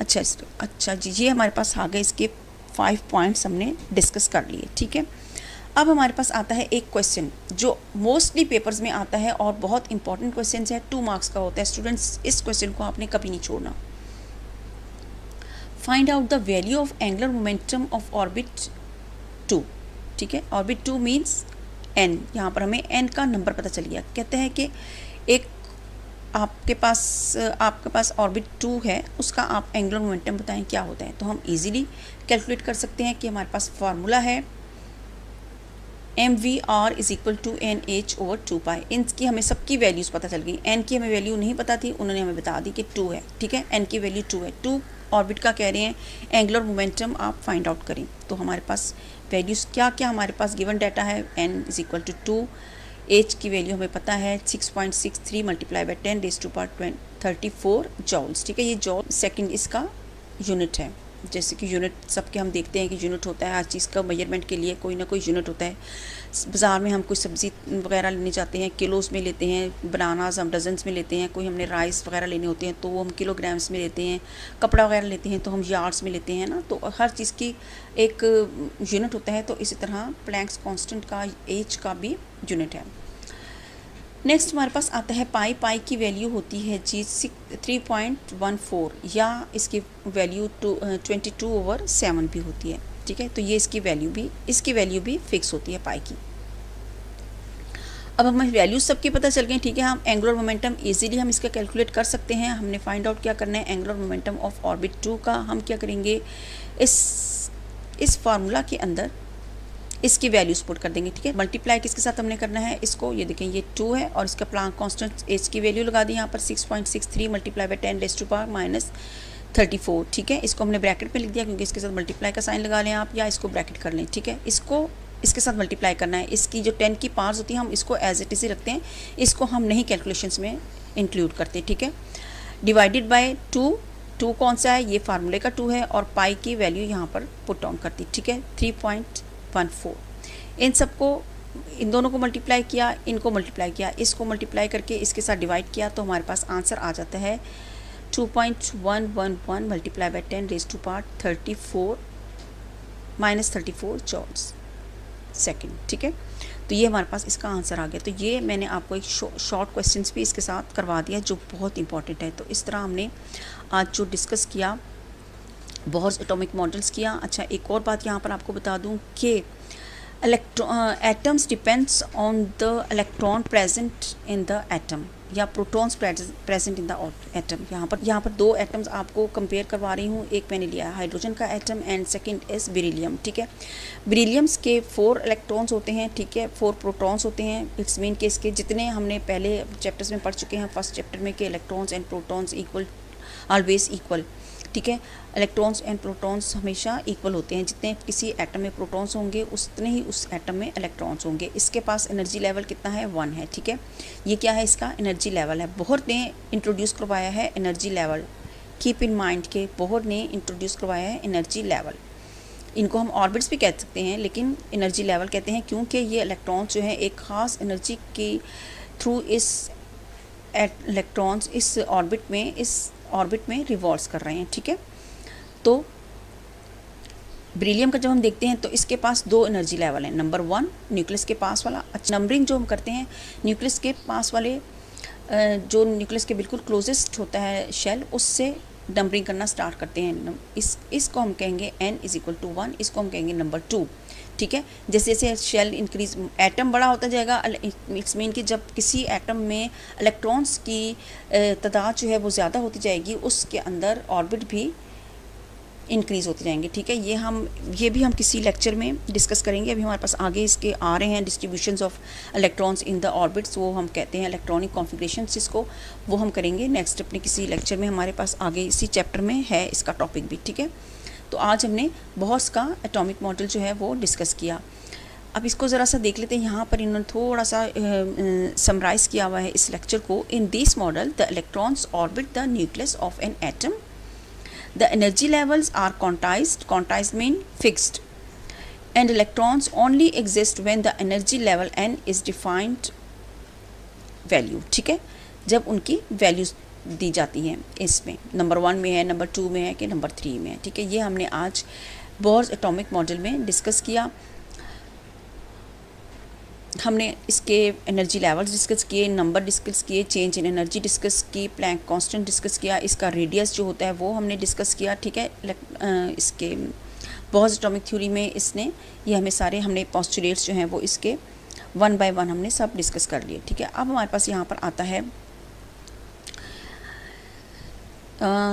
अच्छा जी, ये हमारे पास आ गए, इसके 5 पॉइंट्स हमने डिस्कस कर लिए, ठीक है। अब हमारे पास आता है एक क्वेश्चन जो मोस्टली पेपर्स में आता है और बहुत इंपॉर्टेंट क्वेश्चन है, 2 मार्क्स का होता है। स्टूडेंट्स, इस क्वेश्चन को आपने कभी नहीं छोड़ना। Find out the value of angular momentum of orbit 2, ठीक है। ऑर्बिट 2 मीन्स N, यहाँ पर हमें N का नंबर पता चल गया। कहते हैं कि एक आपके पास ऑर्बिट 2 है, उसका आप एंगुलर मोमेंटम बताएं क्या होता है। तो हम इजीली कैलकुलेट कर सकते हैं कि हमारे पास फार्मूला है MVR is equal to NH over 2 pi. इनकी हमें सबकी वैल्यूज़ पता चल गई। N की हमें वैल्यू नहीं पता थी, उन्होंने हमें बता दी कि 2 है, ठीक है। N की वैल्यू 2 है, 2 ऑर्बिट का कह रहे हैं, एंगुलर मोमेंटम आप फाइंड आउट करें। तो हमारे पास वैल्यूज़ क्या क्या हमारे पास गिवन डाटा है, N is equal to 2, H की वैल्यू हमें पता है 6.63 multiply by 10 raise to power 34 joules, ठीक है। ये जॉल सेकंड इसका यूनिट है। जैसे कि यूनिट सबके हम देखते हैं कि यूनिट होता है, हर चीज़ का मेजरमेंट के लिए कोई ना कोई यूनिट होता है। बाज़ार में हम कुछ सब्ज़ी वगैरह लेने जाते हैं, किलोस में लेते हैं, बनानास हम डजन्स में लेते हैं, कोई हमने राइस वगैरह लेने होते हैं तो वो हम किलोग्राम्स में लेते हैं, कपड़ा वगैरह लेते हैं तो हम यार्ड्स में लेते हैं ना। तो हर चीज़ की एक यूनिट होता है। तो इसी तरह प्लैंक्स कांस्टेंट का, H का भी यूनिट है। नेक्स्ट हमारे पास आता है पाई की वैल्यू होती है जी 3.14 या इसकी वैल्यू 22/7 भी होती है, ठीक है। तो ये इसकी वैल्यू भी फिक्स होती है पाई की। अब हमें वैल्यूज सबकी पता चल गई, ठीक है। हम एंगुलर मोमेंटम इजीली हम इसका कैलकुलेट कर सकते हैं। हमने फाइंड आउट क्या करना है, एंगुलर मोमेंटम ऑफ ऑर्बिट 2 का हम क्या करेंगे, इस फार्मूला के अंदर इसकी वैल्यूज पुट कर देंगे, ठीक है। मल्टीप्लाई किसके साथ हमने करना है, इसको, ये देखें ये 2 है और इसका प्लैंक कांस्टेंट H की वैल्यू लगा दी यहाँ पर 6.63 multiply by 10 raise to power -34, ठीक है। इसको हमने ब्रैकेट में लिख दिया क्योंकि इसके साथ मल्टीप्लाई का साइन लगा लें आप, या इसको ब्रैकेट कर लें, ठीक है। इसको इसके साथ मल्टीप्लाई करना है। इसकी जो 10 की पावर्स होती है हम इसको एज इट इज ही रखते हैं, इसको हम नहीं कैलकुलेशंस में इंक्लूड करते, ठीक है। डिवाइडेड बाय 2 कौन सा है, ये फार्मूले का 2 है और पाई की वैल्यू यहाँ पर पुट डाउन करती, ठीक है, 3.14। इन दोनों को मल्टीप्लाई किया, इनको मल्टीप्लाई किया, इसको मल्टीप्लाई करके इसके साथ डिवाइड किया तो हमारे पास आंसर आ जाता है 2.111 multiply by 10 raise to power 34 joules second, ठीक है। तो ये हमारे पास इसका आंसर आ गया। तो ये मैंने आपको एक शॉर्ट क्वेश्चंस भी इसके साथ करवा दिया जो बहुत इंपॉर्टेंट है। तो इस तरह हमने आज जो डिस्कस किया, बहुत एटॉमिक मॉडल्स किया। अच्छा, एक और बात यहाँ पर आपको बता दूँ कि atoms depends on the electron present in the atom या protons present in the atom. यहाँ पर 2 एटम्स आपको कंपेयर करवा रही हूँ। एक मैंने लिया है हाइड्रोजन का atom and second is beryllium, ठीक है। बेरिलियम्स के 4 इलेक्ट्रॉन्स होते हैं, ठीक है, 4 प्रोटॉन्स होते हैं। इट्स मीन के इसके जितने हमने पहले चैप्टर्स में पढ़ चुके हैं, फर्स्ट चैप्टर में कि electrons and protons equal, always equal, ठीक है। इलेक्ट्रॉन्स एंड प्रोटॉन्स हमेशा इक्वल होते हैं, जितने किसी एटम में प्रोटॉन्स होंगे उतने ही उस एटम में इलेक्ट्रॉन्स होंगे। इसके पास एनर्जी लेवल कितना है, 1 है, ठीक है। ये क्या है, इसका एनर्जी लेवल है। बोहर ने इंट्रोड्यूस करवाया है energy level, keep in mind के बोहर ने इंट्रोड्यूस करवाया है एनर्जी लेवल। इनको हम ऑर्बिट्स भी कह सकते हैं, लेकिन एनर्जी लेवल कहते हैं क्योंकि ये इलेक्ट्रॉन्स जो है एक ख़ास एनर्जी के थ्रू इस इलेक्ट्रॉन्स इस ऑर्बिट में रिवॉल्व कर रहे हैं, ठीक है। तो बेरिलियम का जब हम देखते हैं तो इसके पास 2 एनर्जी लेवल हैं। नंबर 1 न्यूक्लियस के पास वाला, नंबरिंग जो हम करते हैं न्यूक्लियस के पास वाले, जो न्यूक्लियस के बिल्कुल क्लोजेस्ट होता है शेल, उससे नंबरिंग करना स्टार्ट करते हैं। इसको हम कहेंगे n = 1, इसको हम कहेंगे नंबर 2, ठीक है। जैसे जैसे शेल इंक्रीज, एटम बड़ा होता जाएगा, इट्स मीन कि जब किसी एटम में इलेक्ट्रॉन्स की तादाद जो है वो ज़्यादा होती जाएगी, उसके अंदर ऑर्बिट भी इंक्रीज़ होते जाएंगे, ठीक है। ये भी हम किसी लेक्चर में डिस्कस करेंगे। अभी हमारे पास आगे इसके आ रहे हैं distributions of electrons in the orbits, वो हम कहते हैं इलेक्ट्रॉनिक कॉन्फ़िगरेशन, इसको वो हम करेंगे नेक्स्ट अपने किसी लेक्चर में। हमारे पास आगे इसी चैप्टर में है इसका टॉपिक भी, ठीक है। तो आज हमने बोहर्स का एटॉमिक मॉडल जो है वो डिस्कस किया। अब इसको ज़रा सा देख लेते हैं। यहाँ पर इन्होंने थोड़ा सा समराइज़ किया हुआ है इस लेक्चर को। In this model the electrons orbit the nucleus of an atom, the energy levels are quantized mean fixed, and electrons only exist when the energy level n is defined value, ठीक है, जब उनकी values दी जाती हैं। इसमें number 1 में है, number 2 में है कि नंबर 3 में है, ठीक है। ये हमने आज बोहर्स एटॉमिक मॉडल में डिस्कस किया। हमने इसके एनर्जी लेवल्स डिस्कस किए, नंबर डिस्कस किए, चेंज इन एनर्जी डिस्कस की, प्लैंक कांस्टेंट डिस्कस किया, इसका रेडियस जो होता है वो हमने डिस्कस किया, ठीक है। इसके बोहर्स एटॉमिक थ्योरी में इसने ये हमें सारे हमने पोस्टुलेट्स जो हैं वो इसके 1 बाय 1 हमने सब डिस्कस कर लिए, ठीक है। अब हमारे पास यहाँ पर आता है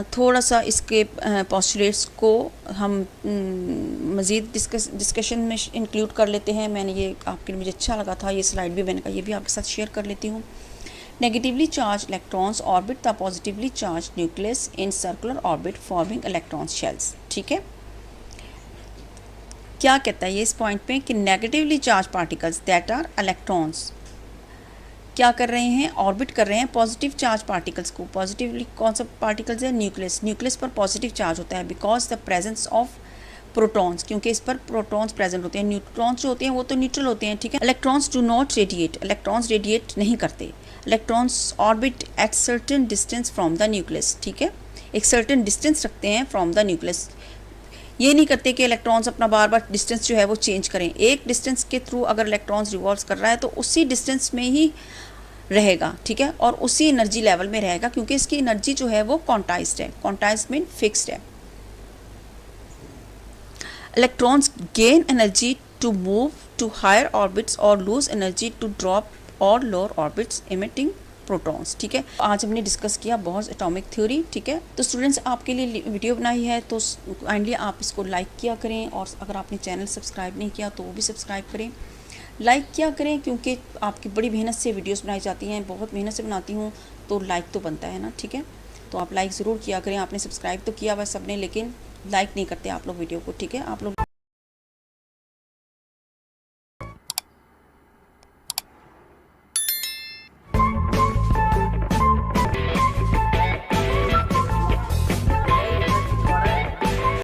थोड़ा सा इसके पोस्टुलेट्स को हम मज़ीद डिस्कशन में इंक्लूड कर लेते हैं। मैंने ये आपके लिए मुझे अच्छा लगा था ये स्लाइड भी, मैंने कहा ये भी आपके साथ शेयर कर लेती हूँ। Negatively charge electrons orbit the positively charge nucleus in circular orbit forming electron shells, ठीक है। क्या कहता है ये इस पॉइंट पे कि negatively charge particles that are electrons क्या कर रहे हैं, ऑर्बिट कर रहे हैं पॉजिटिव चार्ज पार्टिकल्स को। पॉजिटिवली कौन सा पार्टिकल्स है, न्यूक्लियस पर पॉजिटिव चार्ज होता है because the presence of protons, क्योंकि इस पर प्रोटॉन्स प्रेजेंट होते हैं। न्यूट्रॉन्स जो होते हैं वो तो न्यूट्रल होते हैं, ठीक है। Electrons do not radiate, electrons radiate नहीं करते। Electrons orbit at certain distance from the nucleus, ठीक है, एक सर्टेन डिस्टेंस रखते हैं फ्रॉम द न्यूक्लियस। ये नहीं करते कि इलेक्ट्रॉन्स अपना बार बार डिस्टेंस जो है वो चेंज करें। एक डिस्टेंस के थ्रू अगर इलेक्ट्रॉन्स रिवॉल्व कर रहा है तो उसी डिस्टेंस में ही रहेगा, ठीक है, और उसी एनर्जी लेवल में रहेगा, क्योंकि इसकी एनर्जी जो है वो क्वांटाइज्ड है। क्वांटाइज्ड मीन फिक्स्ड है। Electrons gain energy to move to higher orbits और लूज एनर्जी टू ड्रॉप और लोअर ऑर्बिट्स इमिटिंग प्रोटॉन्स, ठीक है। आज हमने डिस्कस किया बोहर्स एटॉमिक थ्योरी, ठीक है। तो स्टूडेंट्स आपके लिए वीडियो बनाई है तो काइंडली आप इसको लाइक किया करें, और अगर आपने चैनल सब्सक्राइब नहीं किया तो वो भी सब्सक्राइब करें, लाइक किया करें, क्योंकि आपकी बड़ी मेहनत से वीडियोस बनाई जाती हैं, बहुत मेहनत से बनाती हूँ तो लाइक तो बनता है ना, ठीक है। तो आप लाइक ज़रूर किया करें। आपने सब्सक्राइब तो किया हुआ सबने, लेकिन लाइक नहीं करते आप लोग वीडियो को, ठीक है। आप लोग